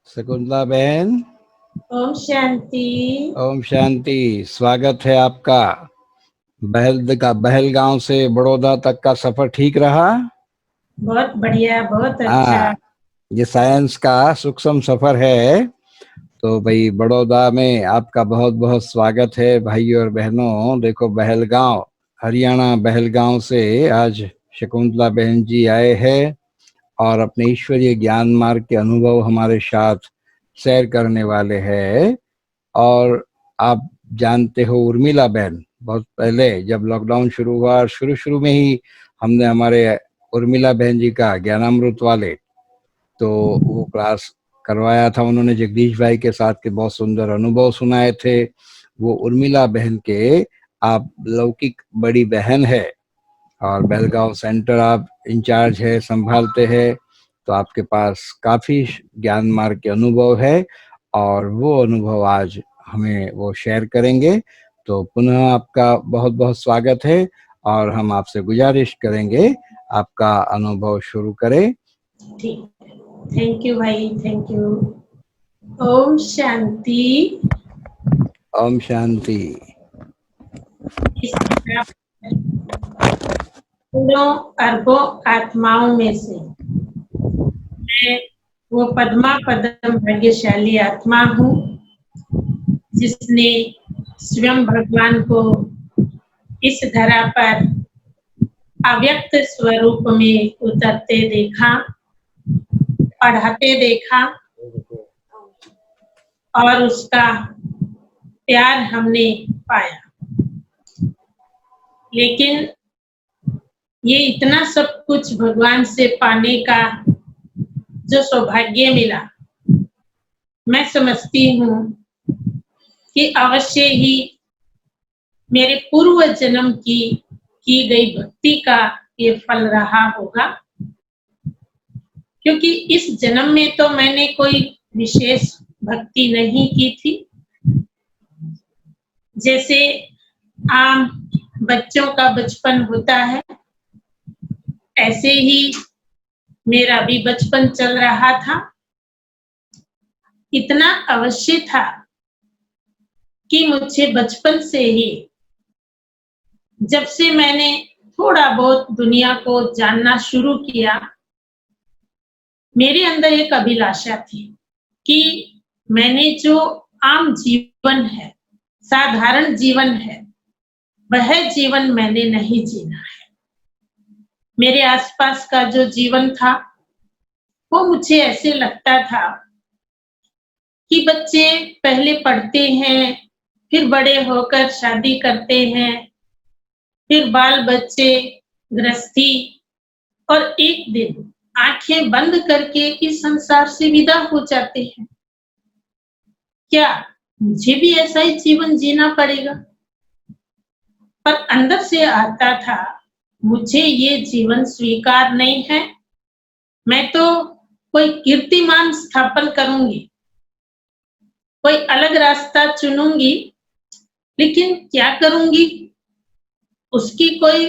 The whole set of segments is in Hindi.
शकुंतला बहन, ओम शांति। ओम शांति। स्वागत है आपका। बहलगांव से बड़ौदा तक का सफर ठीक रहा? बहुत बढ़िया, बहुत अच्छा। हाँ, ये साइंस का सूक्ष्म सफर है। तो भाई, बड़ौदा में आपका बहुत बहुत स्वागत है भाई और बहनों। देखो, बहलगांव, हरियाणा बहलगांव से आज शकुंतला बहन जी आए हैं और अपने ईश्वरीय ज्ञान मार्ग के अनुभव हमारे साथ शेयर करने वाले हैं। और आप जानते हो उर्मिला बहन, बहुत पहले जब लॉकडाउन शुरू हुआ, शुरू शुरू में ही हमने हमारे उर्मिला बहन जी का ज्ञानामृत वाले तो वो क्लास करवाया था। उन्होंने जगदीश भाई के साथ के बहुत सुंदर अनुभव सुनाए थे। वो उर्मिला बहन के आप लौकिक बड़ी बहन है और बेलगांव सेंटर आप इंचार्ज है, संभालते हैं। तो आपके पास काफी ज्ञान मार्ग के अनुभव है और वो अनुभव आज हमें वो शेयर करेंगे। तो पुनः आपका बहुत बहुत स्वागत है और हम आपसे गुजारिश करेंगे आपका अनुभव शुरू करें। ठीक है। थैंक यू भाई, थैंक यू। ओम शांति। ओम शांति। इस तरह करोड़ों अरबों आत्माओं में से मैं वो पद्मा पदम भाग्यशाली आत्मा हूँ जिसने स्वयं भगवान को इस धरा पर अव्यक्त स्वरूप में उतरते देखा, पढ़ाते देखा और उसका प्यार हमने पाया। लेकिन ये इतना सब कुछ भगवान से पाने का जो सौभाग्य मिला, मैं समझती हूँ कि अवश्य ही मेरे पूर्व जन्म की गई भक्ति का ये फल रहा होगा। क्योंकि इस जन्म में तो मैंने कोई विशेष भक्ति नहीं की थी। जैसे आम बच्चों का बचपन होता है, ऐसे ही मेरा भी बचपन चल रहा था। इतना अवश्य था कि मुझे बचपन से ही, जब से मैंने थोड़ा बहुत दुनिया को जानना शुरू किया, मेरे अंदर एक अभिलाषा थी कि मैंने जो आम जीवन है, साधारण जीवन है, वह जीवन मैंने नहीं जीना है। मेरे आसपास का जो जीवन था वो मुझे ऐसे लगता था कि बच्चे पहले पढ़ते हैं, फिर बड़े होकर शादी करते हैं, फिर बाल बच्चे, गृहस्थी, और एक दिन आंखें बंद करके इस संसार से विदा हो जाते हैं। क्या मुझे भी ऐसा ही जीवन जीना पड़ेगा? पर अंदर से आता था, मुझे ये जीवन स्वीकार नहीं है। मैं तो कोई कीर्तिमान स्थापन करूंगी, कोई अलग रास्ता चुनूंगी, लेकिन क्या करूंगी? उसकी कोई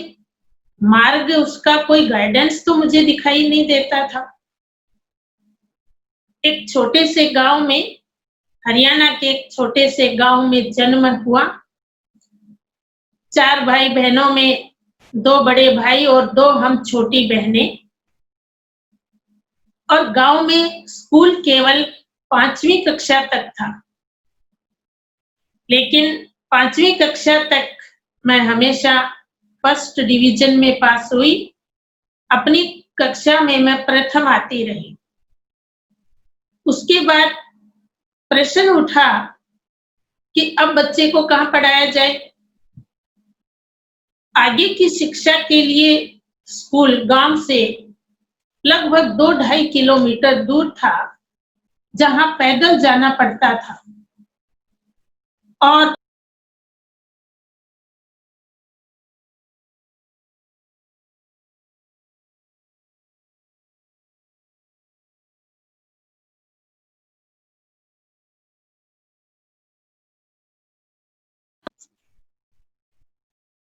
मार्ग, उसका कोई गाइडेंस तो मुझे दिखाई नहीं देता था। एक छोटे से गांव में, हरियाणा के एक छोटे से गांव में जन्म हुआ। 4 भाई बहनों में 2 बड़े भाई और 2 हम छोटी बहनें। और गांव में स्कूल केवल 5वीं कक्षा तक था। लेकिन 5वीं कक्षा तक मैं हमेशा फर्स्ट डिवीजन में पास हुई। अपनी कक्षा में मैं प्रथम आती रही। उसके बाद प्रश्न उठा कि अब बच्चे को कहाँ पढ़ाया जाए। आगे की शिक्षा के लिए स्कूल गांव से लगभग 2-2.5 किलोमीटर दूर था, जहां पैदल जाना पड़ता था। और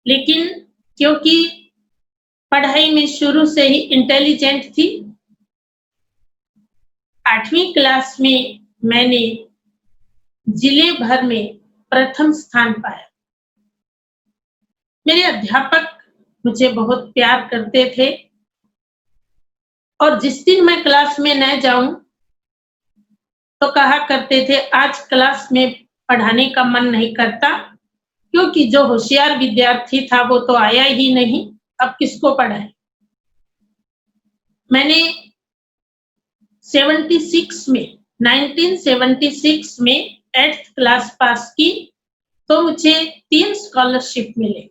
लेकिन क्योंकि पढ़ाई में शुरू से ही इंटेलिजेंट थी, 8वीं क्लास में मैंने जिले भर में प्रथम स्थान पाया। मेरे अध्यापक मुझे बहुत प्यार करते थे और जिस दिन मैं क्लास में न जाऊं तो कहा करते थे आज क्लास में पढ़ाने का मन नहीं करता, क्योंकि जो होशियार विद्यार्थी था वो तो आया ही नहीं, अब किसको पढ़ाए। मैंने 1976 में 8th क्लास पास की तो मुझे 3 स्कॉलरशिप मिले।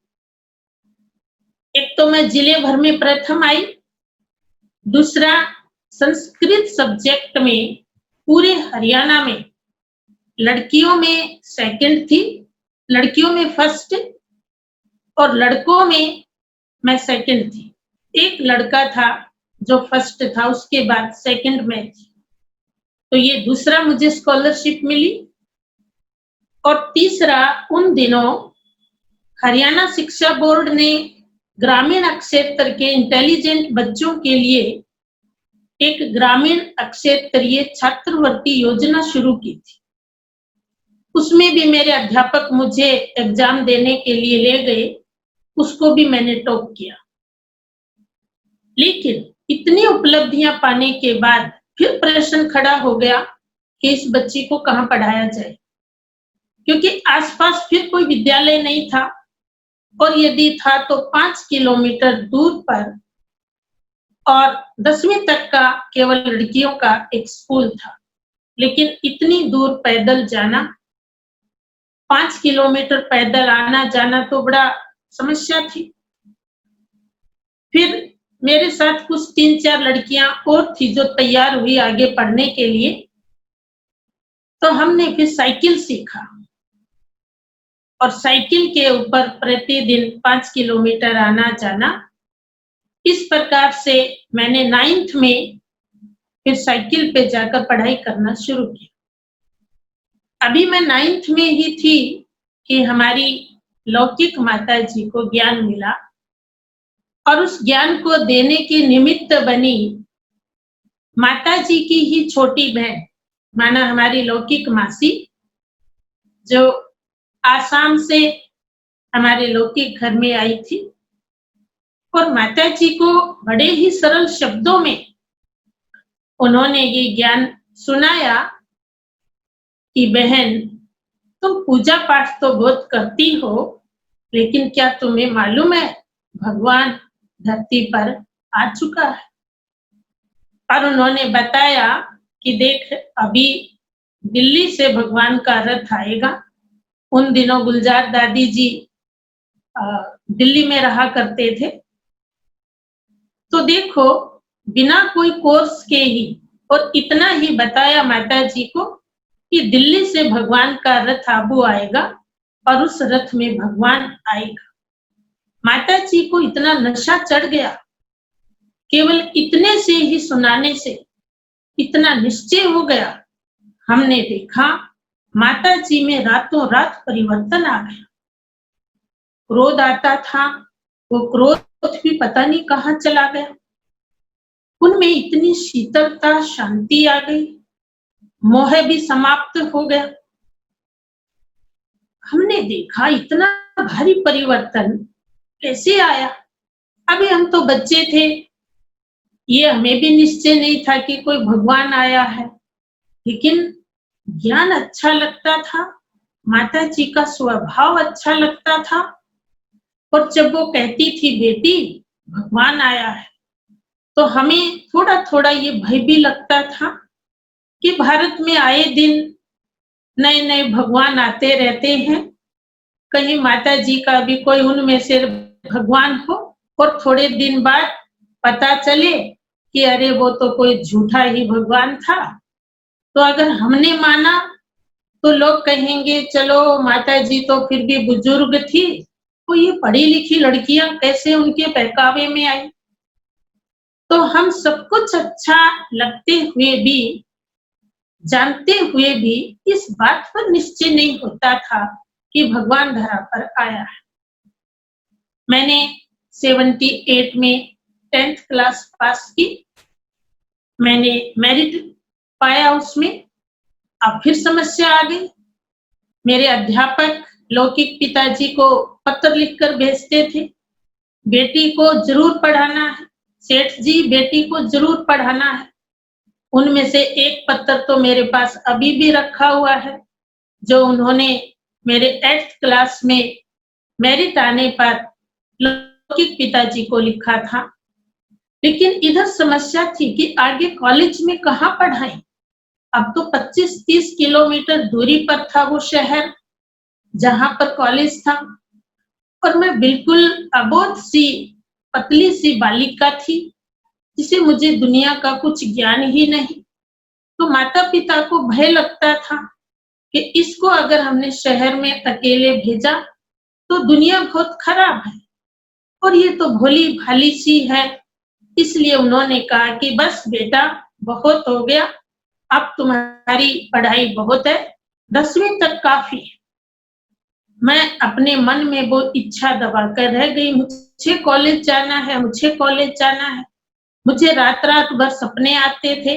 एक तो मैं जिले भर में प्रथम आई, दूसरा संस्कृत सब्जेक्ट में पूरे हरियाणा में लड़कियों में सेकंड थी, लड़कियों में फर्स्ट और लड़कों में मैं सेकंड थी। एक लड़का था जो फर्स्ट था, उसके बाद सेकंड में थी। तो ये दूसरा मुझे स्कॉलरशिप मिली। और तीसरा, उन दिनों हरियाणा शिक्षा बोर्ड ने ग्रामीण क्षेत्र के इंटेलिजेंट बच्चों के लिए एक ग्रामीण क्षेत्रीय छात्रवृत्ति योजना शुरू की थी। उसमें भी मेरे अध्यापक मुझे एग्जाम देने के लिए ले गए, उसको भी मैंने टॉप किया। लेकिन इतनी उपलब्धियां पाने के बाद फिर प्रश्न खड़ा हो गया कि इस बच्ची को कहाँ पढ़ाया जाए, क्योंकि आसपास फिर कोई विद्यालय नहीं था और यदि था तो 5 किलोमीटर दूर पर, और 10वीं तक का केवल लड़कियों का एक स्कूल था। लेकिन इतनी दूर पैदल जाना, 5 किलोमीटर पैदल आना जाना तो बड़ा समस्या थी। फिर मेरे साथ कुछ 3-4 लड़कियां और थी जो तैयार हुई आगे पढ़ने के लिए, तो हमने फिर साइकिल सीखा और साइकिल के ऊपर प्रतिदिन 5 किलोमीटर आना जाना। इस प्रकार से मैंने 9th में फिर साइकिल पे जाकर पढ़ाई करना शुरू किया। अभी मैं 9th में ही थी कि हमारी लौकिक माता जी को ज्ञान मिला और उस ज्ञान को देने के निमित्त बनी माता जी की ही छोटी बहन, माना हमारी लौकिक मासी, जो आसाम से हमारे लौकिक घर में आई थी। और माता जी को बड़े ही सरल शब्दों में उन्होंने ये ज्ञान सुनाया कि बहन, तुम पूजा पाठ तो बहुत करती हो, लेकिन क्या तुम्हें मालूम है भगवान धरती पर आ चुका है। और उन्होंने बताया कि देख, अभी दिल्ली से भगवान का रथ आएगा। उन दिनों गुलजार दादी जी दिल्ली में रहा करते थे। तो देखो, बिना कोई कोर्स के ही और इतना ही बताया माता जी को कि दिल्ली से भगवान का रथ आबू आएगा और उस रथ में भगवान आएगा। माता जी को इतना नशा चढ़ गया, केवल इतने से ही सुनाने से इतना निश्चय हो गया। हमने देखा माता जी में रातों रात परिवर्तन आ गया। क्रोध आता था, वो क्रोध भी पता नहीं कहाँ चला गया। उनमें इतनी शीतलता, शांति आ गई, मोह भी समाप्त हो गया। हमने देखा इतना भारी परिवर्तन कैसे आया। अभी हम तो बच्चे थे, ये हमें भी निश्चय नहीं था कि कोई भगवान आया है, लेकिन ज्ञान अच्छा लगता था, माता जी का स्वभाव अच्छा लगता था। और जब वो कहती थी बेटी भगवान आया है, तो हमें थोड़ा थोड़ा ये भय भी लगता था कि भारत में आए दिन नए नए भगवान आते रहते हैं, कहीं माता जी का भी कोई उनमें से भगवान हो और थोड़े दिन बाद पता चले कि अरे वो तो कोई झूठा ही भगवान था। तो अगर हमने माना तो लोग कहेंगे चलो माता जी तो फिर भी बुजुर्ग थी, तो ये पढ़ी लिखी लड़कियां कैसे उनके बहकावे में आई। तो हम सब कुछ अच्छा लगते हुए भी, जानते हुए भी इस बात पर निश्चय नहीं होता था कि भगवान धरा पर आया है। मैंने 78 में 10th क्लास पास की। मैंने मेरिट पाया उसमें। अब फिर समस्या आ गई। मेरे अध्यापक लौकिक पिताजी को पत्र लिखकर भेजते थे, बेटी को जरूर पढ़ाना है, सेठ जी बेटी को जरूर पढ़ाना है। उनमें से एक पत्र तो मेरे पास अभी भी रखा हुआ है, जो उन्होंने मेरे 8th क्लास में मेरिट आने पर लौकिक पिताजी को लिखा था। लेकिन इधर समस्या थी कि आगे कॉलेज में कहाँ पढ़ाएं। अब तो 25-30 किलोमीटर दूरी पर था वो शहर जहाँ पर कॉलेज था, और मैं बिल्कुल अबोध सी पतली सी बालिका थी, जिसे मुझे दुनिया का कुछ ज्ञान ही नहीं। तो माता पिता को भय लगता था कि इसको अगर हमने शहर में अकेले भेजा तो दुनिया बहुत खराब है, और ये तो भोली भाली सी है। इसलिए उन्होंने कहा कि बस बेटा, बहुत हो गया, अब तुम्हारी पढ़ाई बहुत है, 10वीं तक काफी है। मैं अपने मन में वो इच्छा दबा कर रह गई, मुझे कॉलेज जाना है, मुझे कॉलेज जाना है। मुझे रात रात भर सपने आते थे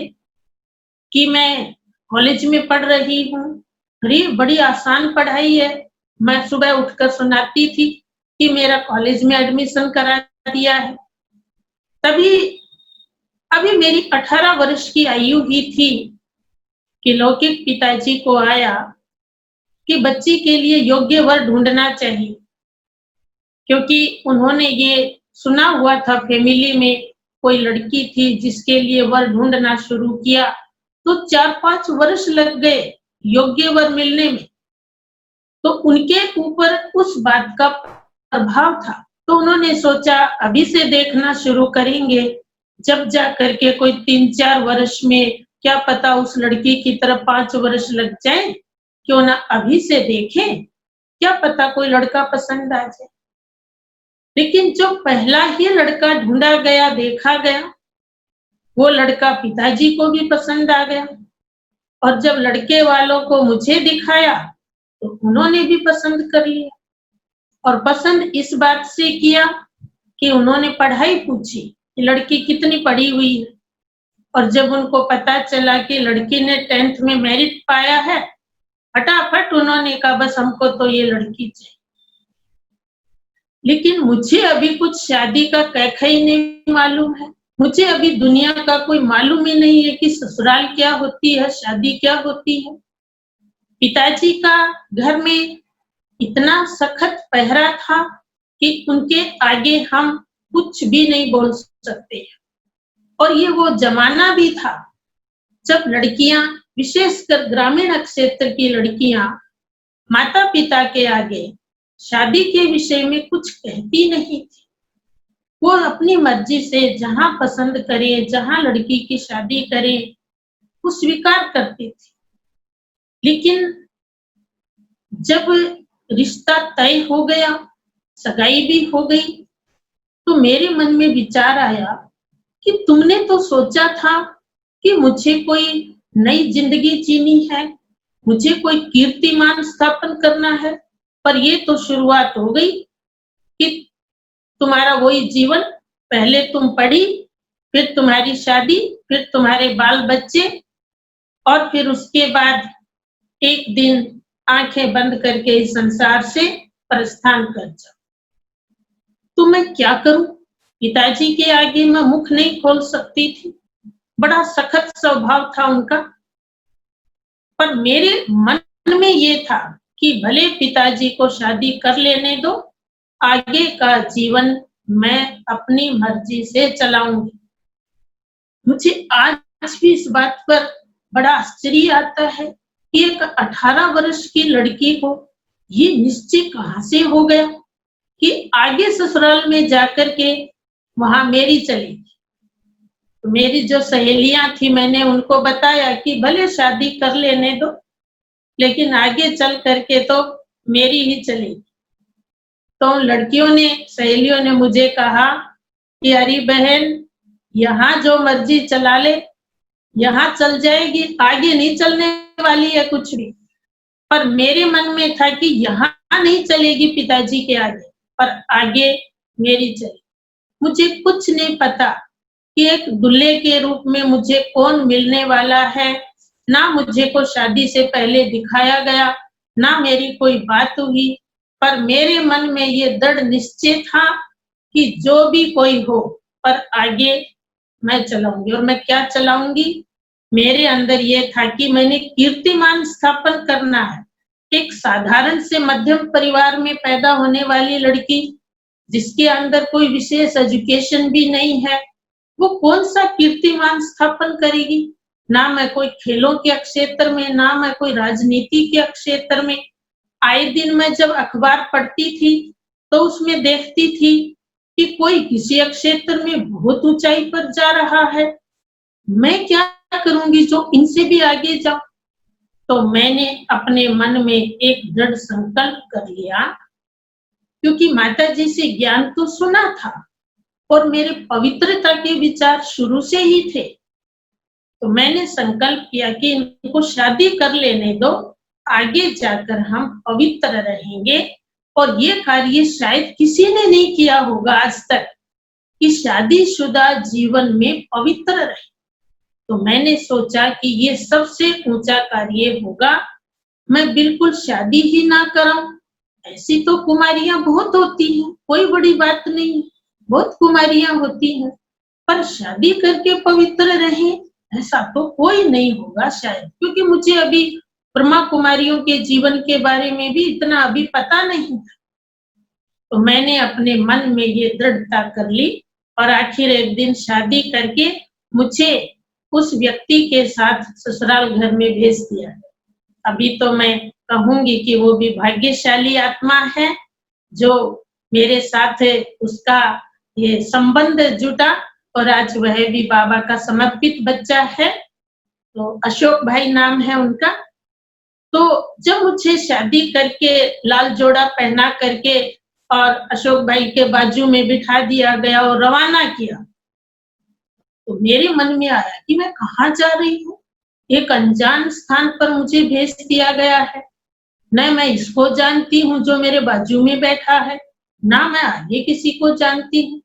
कि मैं कॉलेज में पढ़ रही हूँ। अरे बड़ी आसान पढ़ाई है। मैं सुबह उठकर सुनाती थी कि मेरा कॉलेज में एडमिशन करा दिया है। तभी अभी मेरी 18 वर्ष की आयु ही थी कि लौकिक पिताजी को आया कि बच्ची के लिए योग्य वर ढूंढना चाहिए, क्योंकि उन्होंने ये सुना हुआ था फैमिली में कोई लड़की थी जिसके लिए वर ढूंढना शुरू किया, तो 4-5 वर्ष लग गए योग्य वर मिलने में। तो उनके ऊपर उस बात का प्रभाव था, तो उन्होंने सोचा अभी से देखना शुरू करेंगे, जब जा करके कोई 3-4 वर्ष में क्या पता उस लड़की की तरफ 5 वर्ष लग जाए, क्यों ना अभी से देखें, क्या पता कोई लड़का पसंद आ जाए। लेकिन जो पहला ही लड़का ढूंढा गया, देखा गया, वो लड़का पिताजी को भी पसंद आ गया, और जब लड़के वालों को मुझे दिखाया तो उन्होंने भी पसंद कर लिया। और पसंद इस बात से किया कि उन्होंने पढ़ाई पूछी कि लड़की कितनी पढ़ी हुई है, और जब उनको पता चला कि लड़की ने 10th में मेरिट पाया है, फटाफट उन्होंने कहा बस हमको तो ये लड़की चाहिए। लेकिन मुझे अभी कुछ शादी का कैखा ही नहीं मालूम है। मुझे अभी दुनिया का कोई मालूम ही नहीं है कि ससुराल क्या होती है, शादी क्या होती है। पिताजी का घर में इतना सख्त पहरा था कि उनके आगे हम कुछ भी नहीं बोल सकते। और ये वो जमाना भी था जब लड़कियां, विशेषकर ग्रामीण क्षेत्र की लड़कियां, माता पिता के आगे शादी के विषय में कुछ कहती नहीं थी। वो अपनी मर्जी से जहां पसंद करे, जहां लड़की की शादी करे, वो स्वीकार करती थी। लेकिन जब रिश्ता तय हो गया, सगाई भी हो गई, तो मेरे मन में विचार आया कि तुमने तो सोचा था कि मुझे कोई नई जिंदगी जीनी है, मुझे कोई कीर्तिमान स्थापन करना है, पर ये तो शुरुआत हो गई कि तुम्हारा वही जीवन, पहले तुम पढ़ी, फिर तुम्हारी शादी, फिर तुम्हारे बाल बच्चे, और फिर उसके बाद एक दिन आंखें बंद करके इस संसार से प्रस्थान कर जाओ। तो मैं क्या करूं? पिताजी के आगे मैं मुख नहीं खोल सकती थी, बड़ा सख्त स्वभाव था उनका। पर मेरे मन में ये था कि भले पिताजी को शादी कर लेने दो, आगे का जीवन मैं अपनी मर्जी से चलाऊंगी। मुझे आज भी इस बात पर बड़ा आश्चर्य आता है कि एक 18 वर्ष की लड़की को ये निश्चय कहाँ से हो गया कि आगे ससुराल में जाकर के वहां मेरी चलेगी। तो मेरी जो सहेलियां थी, मैंने उनको बताया कि भले शादी कर लेने दो, लेकिन आगे चल करके तो मेरी ही चलेगी। तो लड़कियों ने, सहेलियों ने मुझे कहा कि अरे बहन, यहाँ जो मर्जी चला ले, यहाँ चल जाएगी, आगे नहीं चलने वाली है कुछ भी। पर मेरे मन में था कि यहाँ नहीं चलेगी पिताजी के आगे, पर आगे मेरी चलेगी। मुझे कुछ नहीं पता कि एक दूल्हे के रूप में मुझे कौन मिलने वाला है, ना मुझे को शादी से पहले दिखाया गया, ना मेरी कोई बात हुई, पर मेरे मन में ये दृढ़ निश्चय था कि जो भी कोई हो, पर आगे मैं चलाऊंगी। और मैं क्या चलाऊंगी? मेरे अंदर ये था कि मैंने कीर्तिमान स्थापन करना है। एक साधारण से मध्यम परिवार में पैदा होने वाली लड़की, जिसके अंदर कोई विशेष एजुकेशन भी नहीं है, वो कौन सा कीर्तिमान स्थापन करेगी? ना मैं कोई खेलों के क्षेत्र में, ना मैं कोई राजनीति के क्षेत्र में। आए दिन मैं जब अखबार पढ़ती थी, तो उसमें देखती थी कि कोई किसी क्षेत्र में बहुत ऊंचाई पर जा रहा है। मैं क्या करूंगी जो इनसे भी आगे जाऊं? तो मैंने अपने मन में एक दृढ़ संकल्प कर लिया, क्योंकि माता जी से ज्ञान तो सुना था और मेरे पवित्रता के विचार शुरू से ही थे। तो मैंने संकल्प किया कि इनको शादी कर लेने दो, आगे जाकर हम पवित्र रहेंगे। और ये कार्य शायद किसी ने नहीं किया होगा आज तक, कि शादीशुदा जीवन में पवित्र रहे। तो मैंने सोचा कि ये सबसे ऊंचा कार्य होगा। मैं बिल्कुल शादी ही ना कराऊं। ऐसी तो कुमारियां बहुत होती हैं, कोई बड़ी बात नहीं, बहुत कुमारियां होती हैं, पर शादी करके पवित्र रहें, ऐसा तो कोई नहीं होगा शायद, क्योंकि मुझे अभी ब्रह्मा कुमारियों के जीवन के बारे में भी इतना अभी पता नहीं था। तो मैंने अपने मन में ये दृढ़ता कर ली और आखिर एक दिन शादी करके मुझे उस व्यक्ति के साथ ससुराल घर में भेज दिया। अभी तो मैं कहूंगी कि वो भी भाग्यशाली आत्मा है, जो मेरे साथ उसका ये संबंध जुटा और आज वह भी बाबा का समर्पित बच्चा है। तो अशोक भाई नाम है उनका। तो जब मुझे शादी करके लाल जोड़ा पहना करके और अशोक भाई के बाजू में बिठा दिया गया और रवाना किया, तो मेरे मन में आया कि मैं कहाँ जा रही हूँ? एक अनजान स्थान पर मुझे भेज दिया गया है। न मैं इसको जानती हूँ जो मेरे बाजू में बैठा है, ना मैं आगे किसी को जानती हूँ।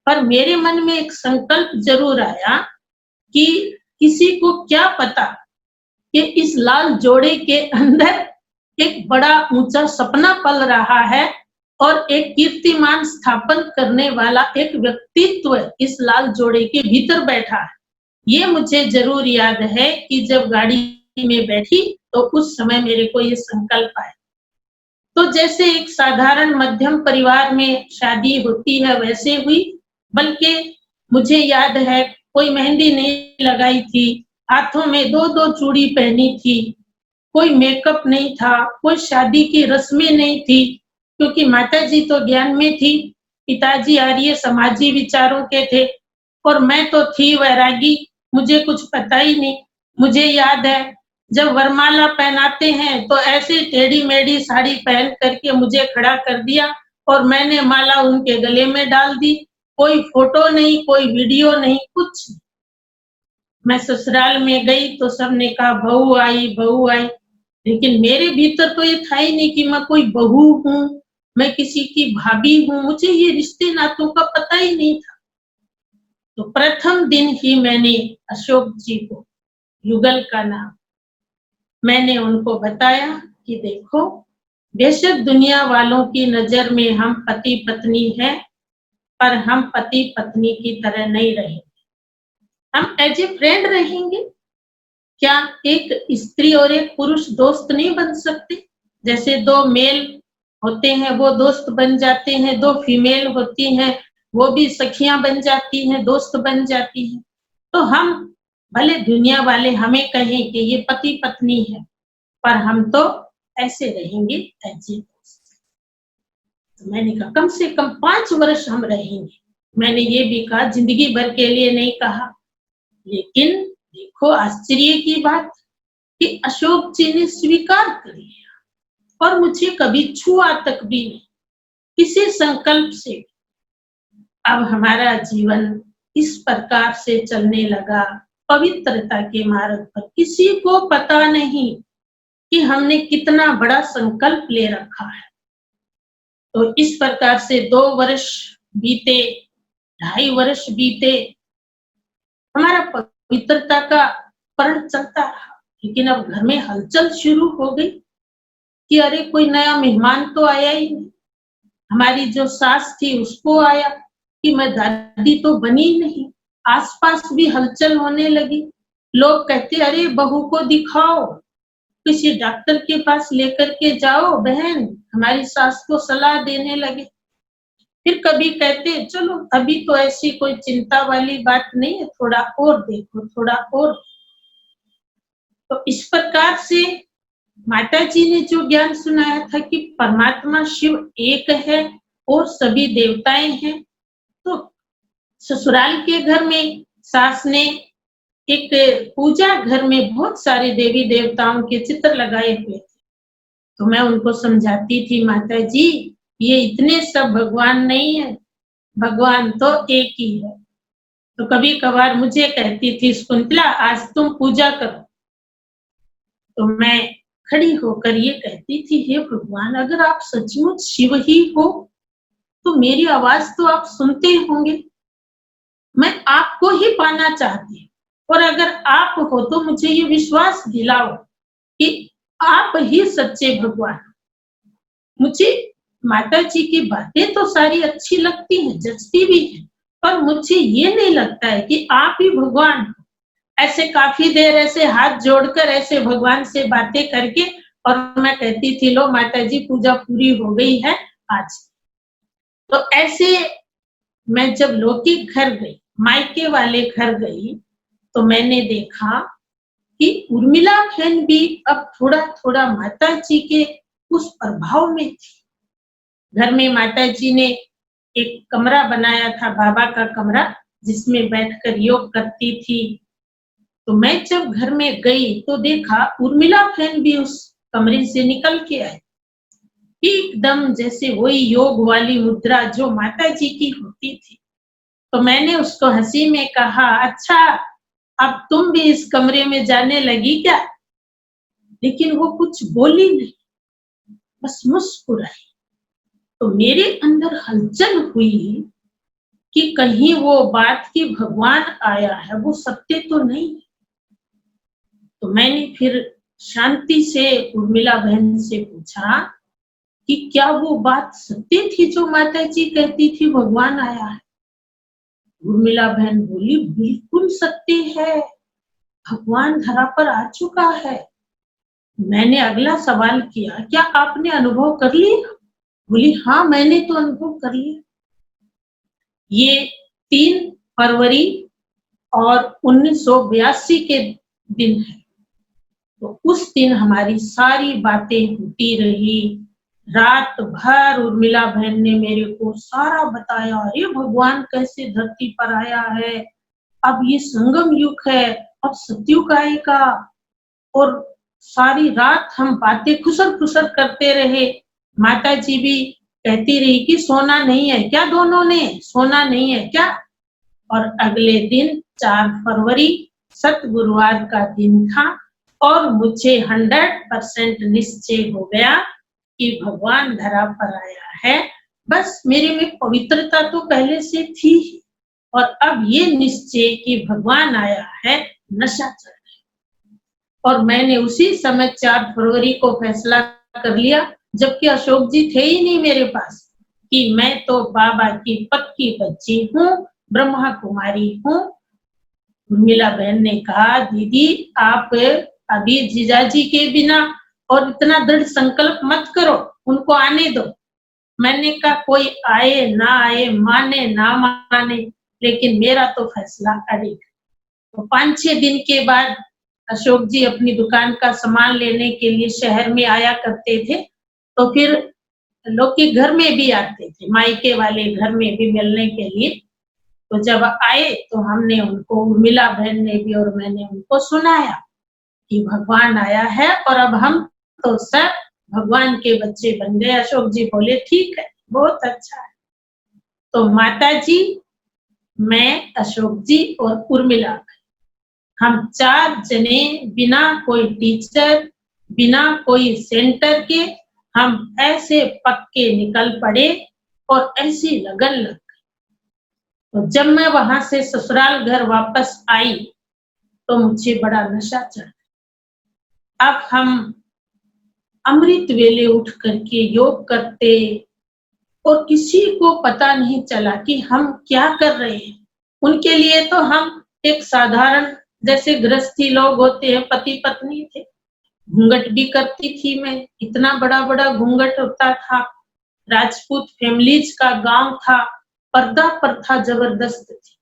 पर मेरे मन में एक संकल्प जरूर आया कि किसी को क्या पता कि इस लाल जोड़े के अंदर एक बड़ा ऊंचा सपना पल रहा है और एक कीर्तिमान स्थापन करने वाला एक व्यक्तित्व इस लाल जोड़े के भीतर बैठा है। ये मुझे जरूर याद है कि जब गाड़ी में बैठी तो उस समय मेरे को ये संकल्प आया। तो जैसे एक साधारण मध्यम परिवार में शादी होती है वैसे हुई, बल्कि मुझे याद है कोई मेहंदी नहीं लगाई थी, हाथों में दो दो चूड़ी पहनी थी, कोई मेकअप नहीं था, कोई शादी की रस्में नहीं थी, क्योंकि माताजी तो ज्ञान में थी, पिताजी आर्य समाजी विचारों के थे और मैं तो थी वैरागी, मुझे कुछ पता ही नहीं। मुझे याद है जब वरमाला पहनाते हैं तो ऐसे टेढ़ी मेढ़ी साड़ी पहन करके मुझे खड़ा कर दिया और मैंने माला उनके गले में डाल दी। कोई फोटो नहीं, कोई वीडियो नहीं, कुछ नहीं। मैं ससुराल में गई तो सबने कहा बहू आई, बहू आई, लेकिन मेरे भीतर तो ये था ही नहीं कि मैं कोई बहू हूँ, मैं किसी की भाभी हूँ। मुझे ये रिश्ते नातों का पता ही नहीं था। तो प्रथम दिन ही मैंने अशोक जी को, युगल का नाम, मैंने उनको बताया कि देखो, बेशक दुनिया वालों की नजर में हम पति पत्नी हैं, पर हम पति पत्नी की तरह नहीं रहेंगे, हम एज ए फ्रेंड रहेंगे। क्या एक स्त्री और एक पुरुष दोस्त नहीं बन सकते? जैसे दो मेल होते हैं वो दोस्त बन जाते हैं, दो फीमेल होती हैं वो भी सखियां बन जाती हैं, दोस्त बन जाती हैं। तो हम, भले दुनिया वाले हमें कहें कि ये पति पत्नी है, पर हम तो ऐसे रहेंगे एज ए दोस्त। तो मैंने कहा कम से कम 5 वर्ष हम रहेंगे। मैंने ये भी कहा, जिंदगी भर के लिए नहीं कहा। लेकिन देखो आश्चर्य की बात कि अशोक जी ने स्वीकार कर लिया और मुझे कभी छुआ तक भी नहीं, किसी संकल्प से। अब हमारा जीवन इस प्रकार से चलने लगा पवित्रता के मार्ग पर। किसी को पता नहीं कि हमने कितना बड़ा संकल्प ले रखा है। तो इस प्रकार से 2 वर्ष बीते, 2.5 वर्ष बीते, हमारा पवित्रता का पर्ण चलता रहा। लेकिन अब घर में हलचल शुरू हो गई कि अरे कोई नया मेहमान तो आया ही नहीं। हमारी जो सास थी उसको आया कि मैं दादी तो बनी नहीं। आसपास भी हलचल होने लगी। लोग कहते अरे बहू को दिखाओ, किसी डॉक्टर के पास लेकर के जाओ बहन, हमारी सास को सलाह देने लगे। फिर कभी कहते चलो अभी तो ऐसी कोई चिंता वाली बात नहीं है, थोड़ा और देखो, थोड़ा और। तो इस प्रकार से माता जी ने जो ज्ञान सुनाया था कि परमात्मा शिव एक है और सभी देवताएं हैं, तो ससुराल के घर में सास ने एक पूजा घर में बहुत सारे देवी देवताओं के चित्र लगाए हुए थे। तो मैं उनको समझाती थी, माता जी ये इतने सब भगवान नहीं है, भगवान तो एक ही है। तो कभी कभार मुझे कहती थी, शकुंतला आज तुम पूजा करो। तो मैं खड़ी होकर ये कहती थी, हे भगवान अगर आप सचमुच शिव ही हो तो मेरी आवाज तो आप सुनते होंगे, मैं आपको ही पाना चाहती हूँ। और अगर आप हो तो मुझे ये विश्वास दिलाओ कि आप ही सच्चे भगवान। मुझे माता जी की बातें तो सारी अच्छी लगती हैं, जचती भी हैं, पर मुझे ये नहीं लगता है कि आप ही भगवान हो। ऐसे काफी देर ऐसे हाथ जोड़कर ऐसे भगवान से बातें करके, और मैं कहती थी लो माता जी पूजा पूरी हो गई है आज। तो ऐसे मैं जब लौकिक घर गई, मायके वाले घर गई, तो मैंने देखा कि उर्मिला बहन भी अब थोड़ा थोड़ा माता जी के उस प्रभाव में थी। घर में माता जी ने एक कमरा बनाया था, बाबा का कमरा, जिसमें बैठकर योग करती थी। तो मैं जब घर में गई तो देखा उर्मिला बहन भी उस कमरे से निकल के आई, एकदम जैसे वही योग वाली मुद्रा जो माता जी की होती थी। तो मैंने उसको हंसी में कहा, अच्छा अब तुम भी इस कमरे में जाने लगी क्या? लेकिन वो कुछ बोली नहीं, बस मुस्कुराई। तो मेरे अंदर हलचल हुई कि कहीं वो बात कि भगवान आया है वो सत्य तो नहीं। तो मैंने फिर शांति से उर्मिला बहन से पूछा कि क्या वो बात सत्य थी जो माता जी कहती थी भगवान आया है? उर्मिला बहन बोली बिल्कुल सत्य है, भगवान धरा पर आ चुका है। मैंने अगला सवाल किया, क्या आपने अनुभव कर लिया? बोली हाँ मैंने तो अनुभव कर लिया। ये 3 फरवरी और 1982 के दिन है। तो उस दिन हमारी सारी बातें होती रही। रात भर उर्मिला बहन ने मेरे को सारा बताया, अरे भगवान कैसे धरती पर आया है, अब ये संगम युग है, अब सतयुग आएगा। और सारी रात हम बातें खुसर खुसर करते रहे। माता जी भी कहती रही कि सोना नहीं है क्या, दोनों ने सोना नहीं है क्या? और अगले दिन 4 फरवरी सत गुरुवार का दिन था और मुझे 100% निश्चय हो गया कि भगवान धरा पर आया है। बस मेरे में पवित्रता तो पहले से थी ही, और अब ये निश्चय कि भगवान आया है, नशा चढ़ गया। और मैंने उसी समय 4 फरवरी को फैसला कर लिया, जबकि अशोक जी थे ही नहीं मेरे पास, कि मैं तो बाबा की पक्की बच्ची हूँ, ब्रह्मा कुमारी हूँ। उर्मिला बहन ने कहा, दीदी आप अभी जीजाजी के बिना और इतना दृढ़ संकल्प मत करो, उनको आने दो। मैंने कहा कोई आए ना आए, माने ना माने, लेकिन मेरा तो फैसला अड़ेगा। तो 5-6 दिन के बाद अशोक जी अपनी दुकान का सामान लेने के लिए शहर में आया करते थे। तो फिर लोग के घर में भी आते थे, मायके वाले घर में भी मिलने के लिए। तो जब आए तो हमने उनको, उर्मिला बहन ने भी और मैंने उनको सुनाया कि भगवान आया है और अब हम तो सब भगवान के बच्चे बन गए। अशोक जी बोले ठीक है, बहुत अच्छा है। तो माता जी, मैं, अशोक जी और उर्मिला, हम 4 जने बिना कोई टीचर, बिना कोई सेंटर के, हम ऐसे पक्के निकल पड़े और ऐसी लगन लग गई। तो जब मैं वहां से ससुराल घर वापस आई तो मुझे बड़ा नशा चढ़ा। अब हम अमृत वेले उठ करके योग करते और किसी को पता नहीं चला कि हम क्या कर रहे हैं। उनके लिए तो हम एक साधारण जैसे गृहस्थी लोग होते हैं, पति पत्नी थे। घूंघट भी करती थी मैं, इतना बड़ा-बड़ा घूंघट होता था। राजपूत फैमिलीज का गांव था, पर्दा प्रथा जबरदस्त थी।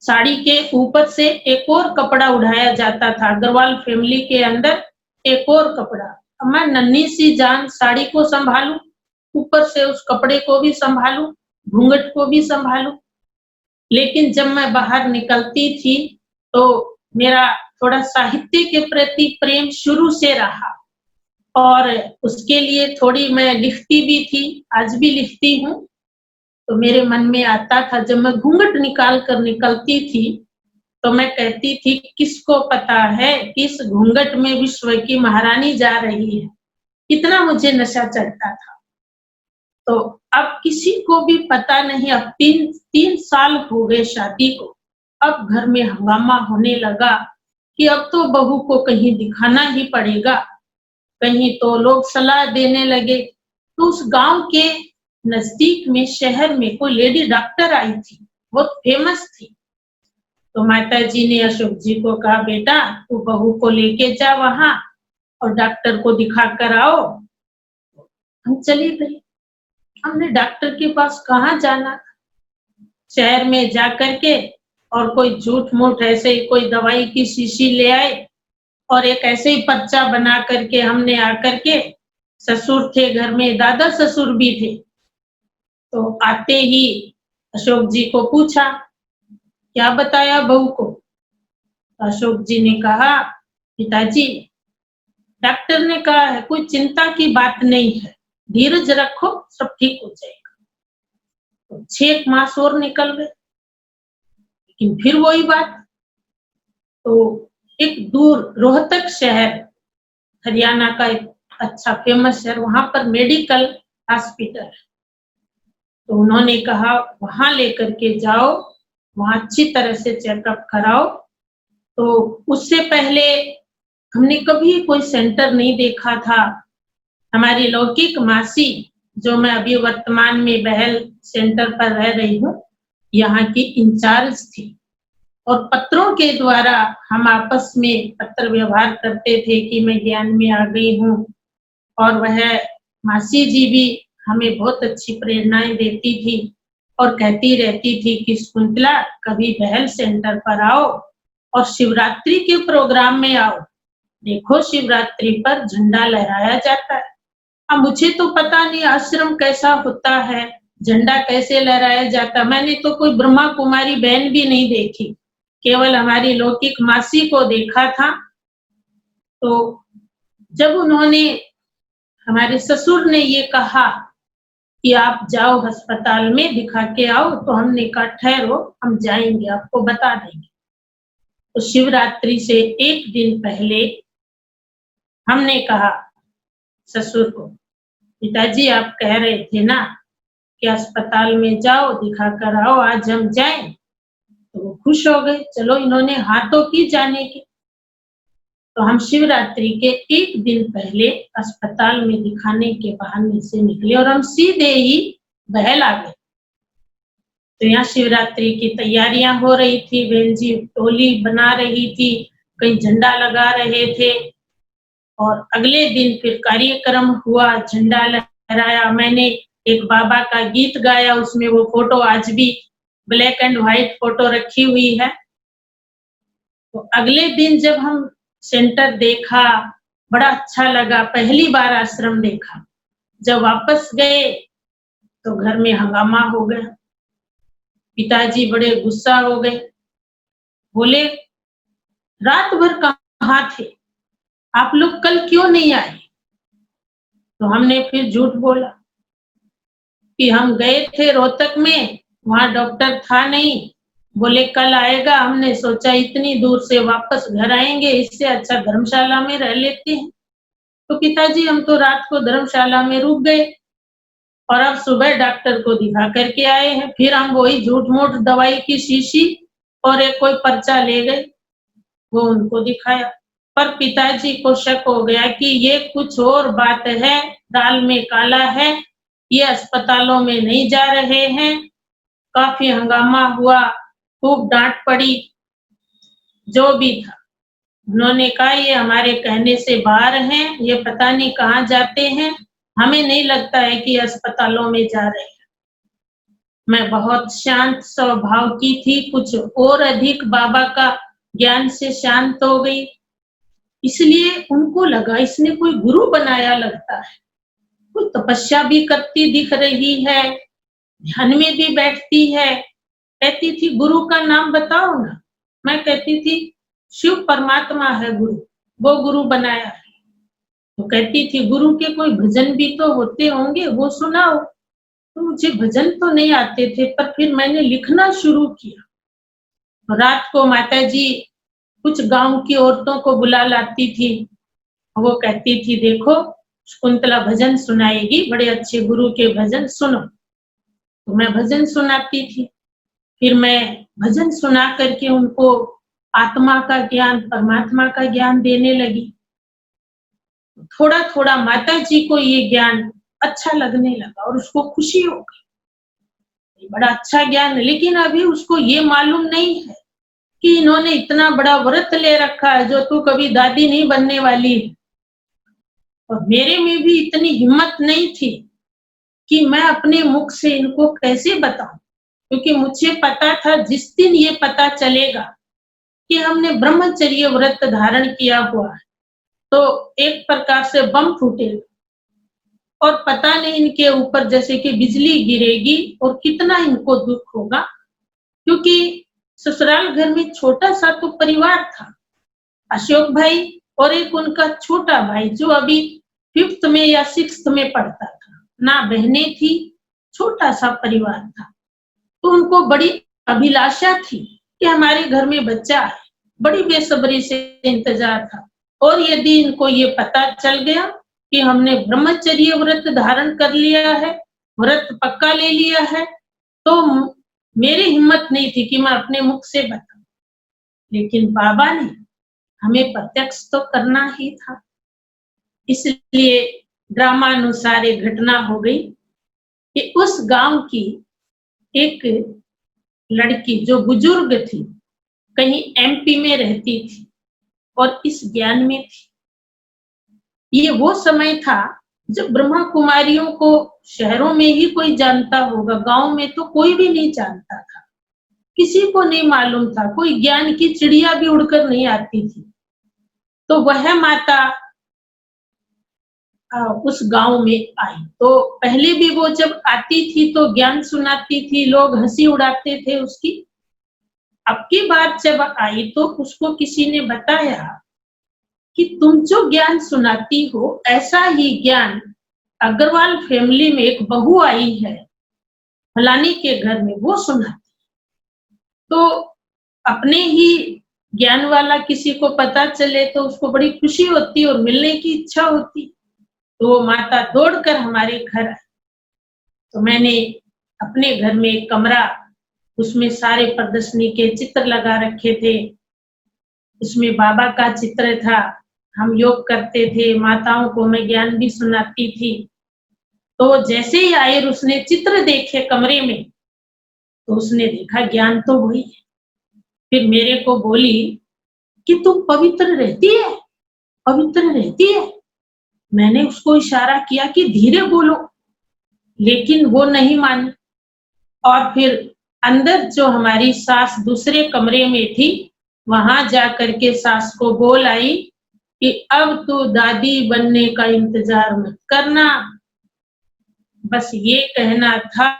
साड़ी के ऊपर से एक और कपड़ा उड़ाया जाता था। अग्रवाल फैमिली के अंदर एक और कपड़ा। अब मैं नन्ही सी जान साड़ी को संभालूं, ऊपर से उस कपड़े को भी संभालूं, घूंघट को भी संभालूं। लेकिन जब मैं बाहर निकलती थी तो मेरा थोड़ा साहित्य के प्रति प्रेम शुरू से रहा और उसके लिए थोड़ी मैं लिखती भी थी, आज भी लिखती हूँ। तो मेरे मन में आता था जब मैं घूंघट निकाल कर निकलती थी तो मैं कहती थी किसको पता है कि इस घूंघट में विश्व की महारानी जा रही है। इतना मुझे नशा चढ़ता था। तो अब किसी को भी पता नहीं। अब तीन साल हो गए शादी को। अब घर में हंगामा होने लगा कि अब तो बहू को कहीं दिखाना ही पड़ेगा। कहीं तो लोग सलाह देने लगे। तो उस गांव के नजदीक में शहर में कोई लेडी डॉक्टर आई थी, बहुत फेमस थी। तो माता जी ने अशोक जी को कहा, बेटा तू बहू को लेके जा वहां और डॉक्टर को दिखा कर आओ। हम चली गई। हमने डॉक्टर के पास कहाँ जाना, शहर में जा करके और कोई झूठ मूठ ऐसे ही कोई दवाई की शीशी ले आए और एक ऐसे ही पर्चा बना करके हमने आकर के, ससुर थे घर में, दादा ससुर भी थे। तो आते ही अशोक जी को पूछा, क्या बताया बहू को? अशोक जी ने कहा, पिताजी डॉक्टर ने कहा है कोई चिंता की बात नहीं है, धीरज रखो सब ठीक हो जाएगा। तो 6 मास और निकल गए, लेकिन फिर वही बात। तो एक दूर रोहतक शहर, हरियाणा का एक अच्छा फेमस शहर, वहां पर मेडिकल हॉस्पिटल। तो उन्होंने कहा वहां लेकर के जाओ, वहां अच्छी तरह से चेकअप कराओ। तो उससे पहले हमने कभी कोई सेंटर नहीं देखा था। हमारी लौकिक मासी, जो मैं अभी वर्तमान में बहल सेंटर पर रह रही हूँ, यहाँ की इंचार्ज थी और पत्रों के द्वारा हम आपस में पत्र व्यवहार करते थे कि मैं ज्ञान में आ गई हूँ। और वह मासी जी भी हमें बहुत अच्छी प्रेरणाएं देती थी और कहती रहती थी कि शकुंतला कभी बहल सेंटर पर आओ और शिवरात्रि के प्रोग्राम में आओ, देखो शिवरात्रि पर झंडा लहराया जाता है। अब मुझे तो पता नहीं आश्रम कैसा होता है, झंडा कैसे लहराया जाता। मैंने तो कोई ब्रह्मा कुमारी बहन भी नहीं देखी, केवल हमारी लौकिक मासी को देखा था। तो जब उन्होंने, हमारे ससुर ने ये कहा कि आप जाओ अस्पताल में दिखा के आओ, तो हमने कहा ठहरो हम जाएंगे, आपको बता देंगे। तो शिवरात्रि से एक दिन पहले हमने कहा ससुर को, पिताजी आप कह रहे थे ना कि अस्पताल में जाओ दिखा कर आओ, आज हम जाएं। तो वो खुश हो गए, चलो इन्होंने हाँ तो की जाने की। तो हम शिवरात्रि के एक दिन पहले अस्पताल में दिखाने के बहाने से निकले और हम सीधे ही बहल आ गए। तो यहाँ शिवरात्रि की तैयारियां हो रही थी, बहन जी टोली बना रही थी, कहीं झंडा लगा रहे थे और अगले दिन फिर कार्यक्रम हुआ, झंडा लहराया। मैंने एक बाबा का गीत गाया, उसमें वो फोटो आज भी ब्लैक एंड व्हाइट फोटो रखी हुई है। तो अगले दिन जब हम सेंटर देखा, बड़ा अच्छा लगा, पहली बार आश्रम देखा। जब वापस गए तो घर में हंगामा हो गया। पिताजी बड़े गुस्सा हो गए, बोले रात भर कहाँ थे आप लोग, कल क्यों नहीं आए? तो हमने फिर झूठ बोला कि हम गए थे रोहतक में, वहां डॉक्टर था नहीं, बोले कल आएगा। हमने सोचा इतनी दूर से वापस घर आएंगे, इससे अच्छा धर्मशाला में रह लेते हैं। तो पिताजी हम तो रात को धर्मशाला में रुक गए और अब सुबह डॉक्टर को दिखा करके आए हैं। फिर हम वही झूठ मूठ दवाई की शीशी और एक कोई पर्चा ले गए, वो उनको दिखाया। पर पिताजी को शक हो गया कि ये कुछ और बात है, दाल में काला है, ये अस्पतालों में नहीं जा रहे हैं। काफी हंगामा हुआ, खूब डांट पड़ी, जो भी था। उन्होंने कहा ये हमारे कहने से बाहर हैं, ये पता नहीं कहाँ जाते हैं, हमें नहीं लगता है कि अस्पतालों में जा रहे हैं। मैं बहुत शांत स्वभाव की थी, कुछ और अधिक बाबा का ज्ञान से शांत हो गई। इसलिए उनको लगा इसने कोई गुरु बनाया लगता है, कोई तपस्या भी करती दिख रही है, ध्यान में भी बैठती है। कहती थी गुरु का नाम बताओ ना। मैं कहती थी शिव परमात्मा है गुरु, वो गुरु बनाया है। तो कहती थी गुरु के कोई भजन भी तो होते होंगे, वो सुनाओ। तो मुझे भजन तो नहीं आते थे, पर फिर मैंने लिखना शुरू किया। रात को माताजी कुछ गांव की औरतों को बुला लाती थी, वो कहती थी देखो शकुंतला भजन सुनाएगी, बड़े अच्छे गुरु के भजन सुनो। तो मैं भजन सुनाती थी। फिर मैं भजन सुना करके उनको आत्मा का ज्ञान, परमात्मा का ज्ञान देने लगी। थोड़ा थोड़ा माता जी को ये ज्ञान अच्छा लगने लगा और उसको खुशी हो गई, बड़ा अच्छा ज्ञान है। लेकिन अभी उसको ये मालूम नहीं है कि इन्होंने इतना बड़ा व्रत ले रखा है जो तू कभी दादी नहीं बनने वाली है। और मेरे में भी इतनी हिम्मत नहीं थी कि मैं अपने मुख से इनको कैसे बताऊं, क्योंकि मुझे पता था जिस दिन ये पता चलेगा कि हमने ब्रह्मचर्य व्रत धारण किया हुआ है तो एक प्रकार से बम फूटेगा और पता नहीं इनके ऊपर जैसे कि बिजली गिरेगी और कितना इनको दुख होगा। क्योंकि ससुराल घर में छोटा सा तो परिवार था, अशोक भाई और एक उनका छोटा भाई जो अभी 5th में या 6th में पढ़ता था, ना बहनें थी, छोटा सा परिवार था। तो उनको बड़ी अभिलाषा थी कि हमारे घर में बच्चा है, बड़ी बेसब्री से इंतजार था। और यदि इनको ये पता चल गया कि हमने ब्रह्मचर्य व्रत धारण कर लिया है, व्रत पक्का ले लिया है, तो मेरी हिम्मत नहीं थी कि मैं अपने मुख से बताऊं। लेकिन बाबा ने हमें प्रत्यक्ष तो करना ही था, इसलिए ड्रामानुसार एक घटना हो गई कि उस गांव की एक लड़की जो बुजुर्ग थी, कहीं एमपी में रहती थी और इस ज्ञान में थी। ये वो समय था जब ब्रह्मा कुमारियों को शहरों में ही कोई जानता होगा, गांव में तो कोई भी नहीं जानता था, किसी को नहीं मालूम था, कोई ज्ञान की चिड़िया भी उड़कर नहीं आती थी। तो वह माता उस गांव में आई। तो पहले भी वो जब आती थी तो ज्ञान सुनाती थी, लोग हंसी उड़ाते थे उसकी। अब की बात जब आई तो उसको किसी ने बताया कि तुम जो ज्ञान सुनाती हो ऐसा ही ज्ञान अग्रवाल फैमिली में एक बहू आई है फलानी के घर में, वो सुनाती। तो अपने ही ज्ञान वाला किसी को पता चले तो उसको बड़ी खुशी होती और मिलने की इच्छा होती। तो वो माता दौड़कर हमारे घर आई। तो मैंने अपने घर में एक कमरा, उसमें सारे प्रदर्शनी के चित्र लगा रखे थे, उसमें बाबा का चित्र था, हम योग करते थे, माताओं को मैं ज्ञान भी सुनाती थी। तो जैसे ही आए उसने चित्र देखे कमरे में, तो उसने देखा ज्ञान तो वही है। फिर मेरे को बोली कि तुम पवित्र रहती है, पवित्र रहती है। मैंने उसको इशारा किया कि धीरे बोलो, लेकिन वो नहीं मानी। और फिर अंदर जो हमारी सास दूसरे कमरे में थी, वहां जा करके सास को बोल आई कि अब तो दादी बनने का इंतजार मत करना। बस ये कहना था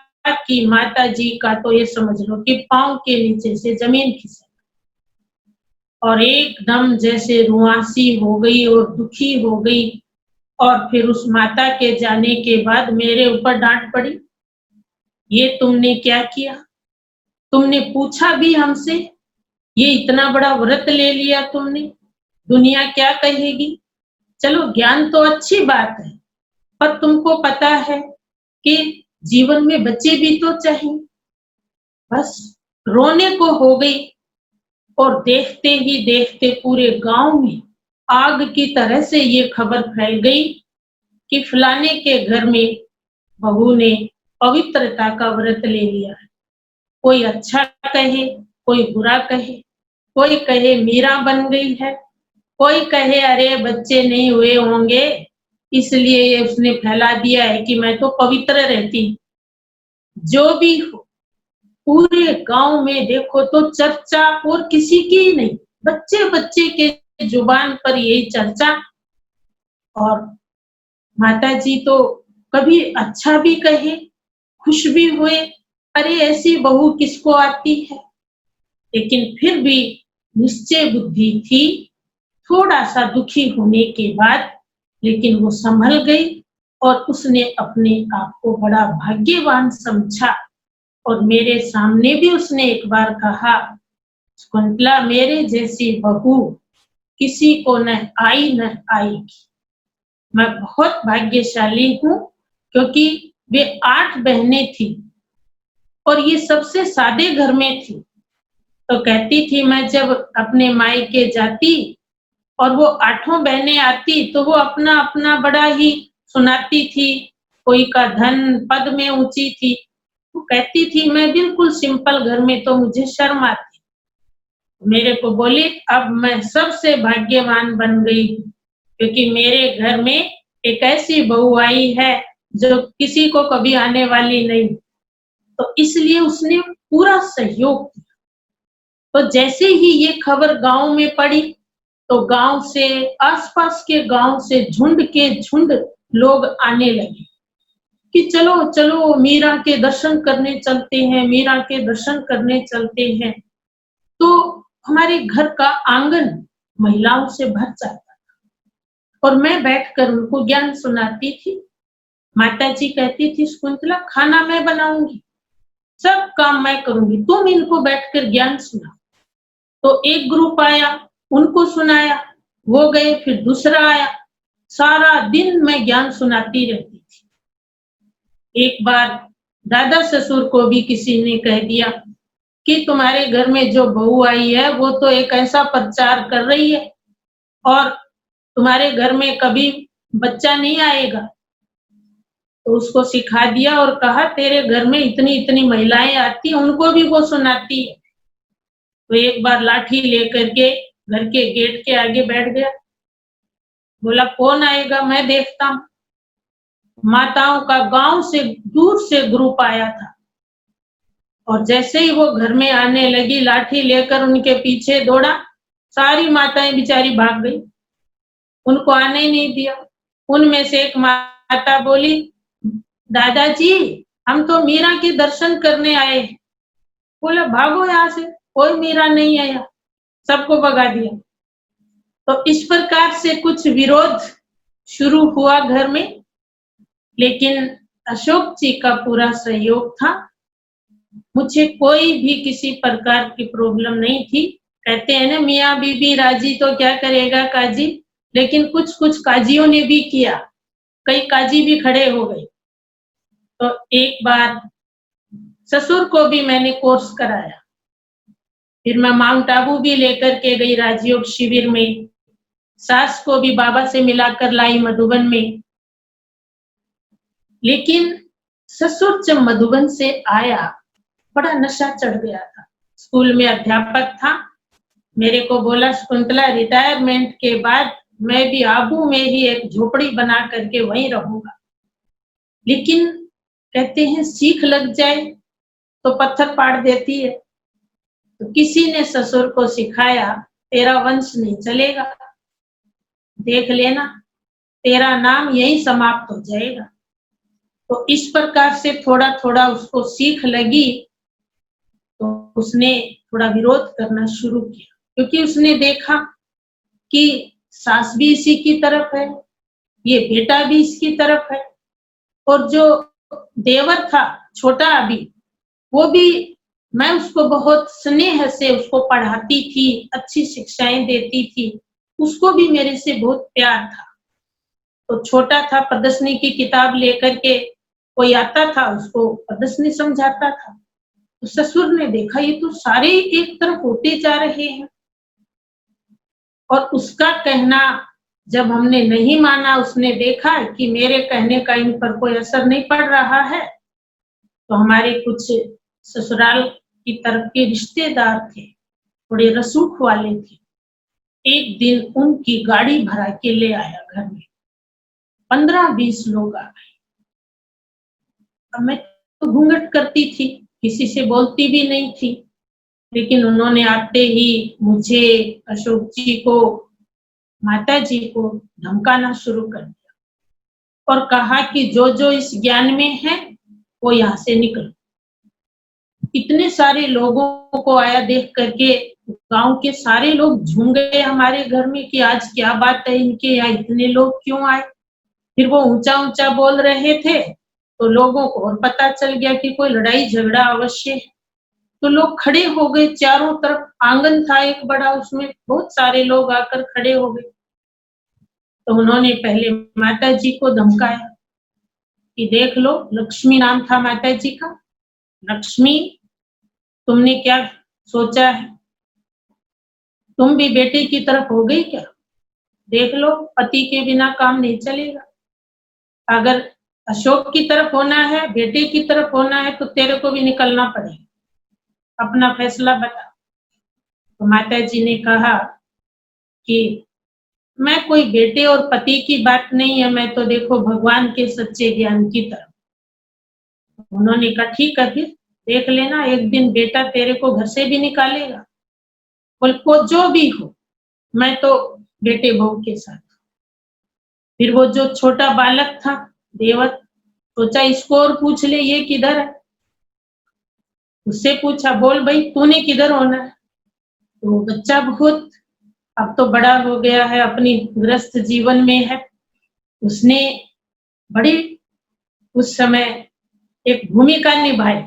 कि माता जी का तो ये समझ लो कि पांव के नीचे से जमीन खिसक और एकदम जैसे रुआंसी हो गई और दुखी हो गई। और फिर उस माता के जाने के बाद मेरे ऊपर डांट पड़ी, ये तुमने क्या किया, तुमने पूछा भी हमसे, ये इतना बड़ा व्रत ले लिया तुमने, दुनिया क्या कहेगी। चलो ज्ञान तो अच्छी बात है, पर तुमको पता है कि जीवन में बच्चे भी तो चाहिए। बस रोने को हो गई और देखते ही देखते पूरे गांव में आग की तरह से ये खबर फैल गई कि फलाने के घर में बहू ने पवित्रता का व्रत ले लिया है। कोई अच्छा कहे, कोई बुरा कहे, कोई कहे मीरा बन गई है, कोई कहे अरे बच्चे नहीं हुए होंगे इसलिए ये उसने फैला दिया है कि मैं तो पवित्र रहती। जो भी हो, पूरे गांव में देखो तो चर्चा और किसी की ही नहीं, बच्चे बच्चे के जुबान पर यही चर्चा। और माताजी तो कभी अच्छा भी कहे, खुश भी हुए, अरे ऐसी बहू किसको आती है। लेकिन फिर भी निश्चय बुद्धि थी, थोड़ा सा दुखी होने के बाद, लेकिन वो संभल गई और उसने अपने आप को बड़ा भाग्यवान समझा। और मेरे सामने भी उसने एक बार कहा, शकुंतला मेरे जैसी बहू किसी को न आई न आएगी। मैं बहुत भाग्यशाली हूँ क्योंकि वे 8 बहनें थी और ये सबसे सादे घर में थी। तो कहती थी मैं जब अपने मायके जाती और वो 8 बहनें आती तो वो अपना अपना बड़ा ही सुनाती थी, कोई का धन पद में ऊंची थी। वो कहती थी मैं बिल्कुल सिंपल घर में तो मुझे शर्म आती। मेरे को बोली अब मैं सबसे भाग्यवान बन गई क्योंकि मेरे घर में एक ऐसी बहू आई है जो किसी को कभी आने वाली नहीं। तो इसलिए उसने पूरा सहयोग किया। तो जैसे ही ये खबर गांव में पड़ी तो गांव से, आसपास के गांव से झुंड के झुंड लोग आने लगे कि चलो चलो मीरा के दर्शन करने चलते हैं, मीरा के दर्शन करने चलते हैं। तो हमारे घर का आंगन महिलाओं से भर जाता था और मैं बैठकर उनको ज्ञान सुनाती थी। माताजी कहती थी शकुंतला खाना मैं बनाऊंगी, सब काम मैं करूंगी, तुम इनको बैठकर ज्ञान सुना। तो एक ग्रुप आया, उनको सुनाया, वो गए, फिर दूसरा आया, सारा दिन मैं ज्ञान सुनाती रहती थी। एक बार दादा ससुर को भी किसी ने कह दिया कि तुम्हारे घर में जो बहू आई है वो तो एक ऐसा प्रचार कर रही है और तुम्हारे घर में कभी बच्चा नहीं आएगा। तो उसको सिखा दिया और कहा तेरे घर में इतनी इतनी महिलाएं आती, उनको भी वो सुनाती है। तो एक बार लाठी लेकर के घर के गेट के आगे बैठ गया, बोला कौन आएगा मैं देखता हूँ। माताओं का गांव से दूर से ग्रुप आया था और जैसे ही वो घर में आने लगी लाठी लेकर उनके पीछे दौड़ा, सारी माताएं बेचारी भाग गई, उनको आने ही नहीं दिया। उनमें से एक माता बोली दादाजी हम तो मीरा के दर्शन करने आए। बोला भागो यहाँ से, कोई मीरा नहीं आया, सबको भगा दिया। तो इस प्रकार से कुछ विरोध शुरू हुआ घर में, लेकिन अशोक जी का पूरा सहयोग था। मुझे कोई भी किसी प्रकार की प्रॉब्लम नहीं थी। कहते हैं ना मियाँ बीबी राजी तो क्या करेगा काजी, लेकिन कुछ कुछ काजियों ने भी किया, कई काजी भी खड़े हो गए। तो एक बार ससुर को भी मैंने कोर्स कराया, फिर मैं माउंट आबू भी लेकर के गई राजयोग शिविर में, सास को भी बाबा से मिलाकर लाई मधुबन में। लेकिन ससुर जब मधुबन से आया बड़ा नशा चढ़ गया था, स्कूल में अध्यापक था। मेरे को बोला शकुंतला रिटायरमेंट के बाद मैं भी आबू में ही एक झोपड़ी बना करके वहीं रहूंगा, लेकिन कहते हैं सीख लग जाए तो पत्थर पाड़ देती है। तो किसी ने ससुर को सिखाया तेरा वंश नहीं चलेगा, देख लेना तेरा नाम यहीं समाप्त हो जाएगा। तो इस प्रकार से थोड़ा थोड़ा उसको सीख लगी तो उसने थोड़ा विरोध करना शुरू किया, क्योंकि उसने देखा कि सास भी इसी की तरफ है, ये बेटा भी इसकी तरफ है, और जो देवर था छोटा अभी, वो भी मैं उसको बहुत स्नेह से उसको पढ़ाती थी, अच्छी शिक्षाएं देती थी, उसको भी मेरे से बहुत प्यार था। तो छोटा था, प्रदर्शनी की किताब लेकर के कोई आता था उसको प्रदर्शनी समझाता था। तो ससुर ने देखा ये तो सारे एक तरफ होते जा रहे हैं, और उसका कहना जब हमने नहीं माना, उसने देखा कि मेरे कहने का इन पर कोई असर नहीं पड़ रहा है, तो हमारे कुछ ससुराल की तरफ के रिश्तेदार थे, थोड़े रसूख वाले थे। एक दिन उनकी गाड़ी भरा के ले आया घर में, 15-20 लोग आ गए। अब मैं तो घूंघट करती थी, किसी से बोलती भी नहीं थी, लेकिन उन्होंने आते ही मुझे, अशोक जी को, माता जी को धमकाना शुरू कर दिया और कहा कि जो जो इस ज्ञान में है वो यहाँ से निकलो। इतने सारे लोगों को आया देख करके गांव के सारे लोग झूम गए हमारे घर में कि आज क्या बात है, इनके यहाँ इतने लोग क्यों आए। फिर वो ऊंचा ऊंचा बोल रहे थे तो लोगों को और पता चल गया कि कोई लड़ाई झगड़ा अवश्य है। तो लोग खड़े हो गए, चारों तरफ आंगन था एक बड़ा, उसमें बहुत सारे लोग आकर खड़े हो गए। तो उन्होंने पहले माता जी को धमकाया कि देख लो, लक्ष्मी नाम था माता जी का, लक्ष्मी तुमने क्या सोचा है, तुम भी बेटे की तरफ हो गई क्या? देख लो, पति के बिना काम नहीं चलेगा। अगर अशोक की तरफ होना है, बेटे की तरफ होना है, तो तेरे को भी निकलना पड़ेगा, अपना फैसला बता। तो माता जी ने कहा कि मैं कोई बेटे और पति की बात नहीं है, मैं तो देखो भगवान के सच्चे ज्ञान की तरफ। उन्होंने कहा ठीक है, फिर देख लेना, एक दिन बेटा तेरे को घर से भी निकालेगा, बोल को जो भी हो, मैं तो बेटे बहू के साथ। फिर वो जो छोटा बालक था देवत, सोचा इसको और पूछ ले ये किधर है। उससे पूछा, बोल भाई तूने किधर होना है। तो वो बच्चा बहुत अब तो बड़ा हो गया है, अपनी गृहस्थ जीवन में है। उसने बड़ी उस समय एक भूमिका निभाई।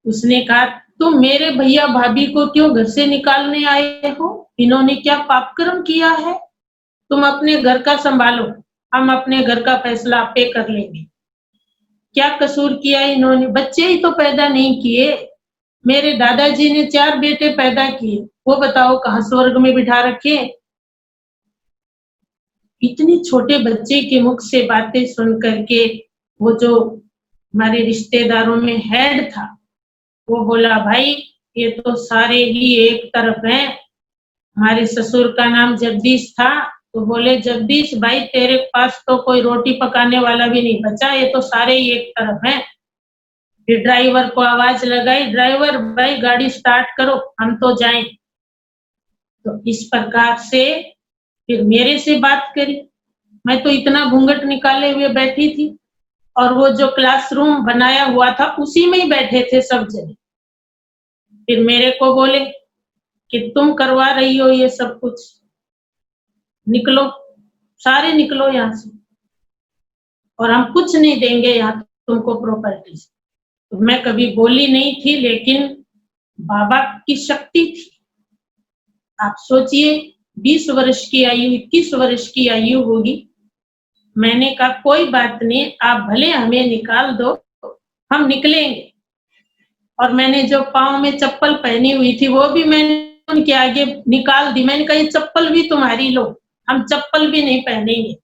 उसने कहा, तुम मेरे भैया भाभी को क्यों घर से निकालने आए हो? इन्होंने क्या पाप कर्म किया है? तुम अपने घर का संभालो, हम अपने घर का फैसला आपे कर लेंगे। क्या कसूर किया इन्होंने? बच्चे ही तो पैदा नहीं किए, मेरे दादाजी ने 4 बेटे पैदा किए, वो बताओ कहाँ स्वर्ग में बिठा रखे। इतने छोटे बच्चे के मुख से बातें सुन करके वो जो हमारे रिश्तेदारों में हेड था, वो बोला, भाई ये तो सारे ही एक तरफ हैं। हमारे ससुर का नाम जगदीश था, तो बोले, जगदीश भाई तेरे पास तो कोई रोटी पकाने वाला भी नहीं बचा, ये तो सारे ही एक तरफ हैं। फिर ड्राइवर को आवाज लगाई, ड्राइवर भाई गाड़ी स्टार्ट करो, हम तो जाएं। तो इस प्रकार से फिर मेरे से बात करी। मैं तो इतना घूंघट निकाले हुए बैठी थी, और वो जो क्लासरूम बनाया हुआ था उसी में ही बैठे थे सब जने। फिर मेरे को बोले कि तुम करवा रही हो ये सब कुछ, निकलो, सारे निकलो यहाँ से, और हम कुछ नहीं देंगे यहाँ तुमको प्रॉपर्टी से। तो मैं कभी बोली नहीं थी, लेकिन बाबा की शक्ति थी। आप सोचिए, 20 वर्ष की आयु, 21 वर्ष की आयु होगी। मैंने कहा कोई बात नहीं, आप भले हमें निकाल दो, हम निकलेंगे। और मैंने जो पाँव में चप्पल पहनी हुई थी वो भी मैंने उनके आगे निकाल दी। मैंने कहा ये चप्पल भी तुम्हारी लो, हम चप्पल भी नहीं पहनेंगे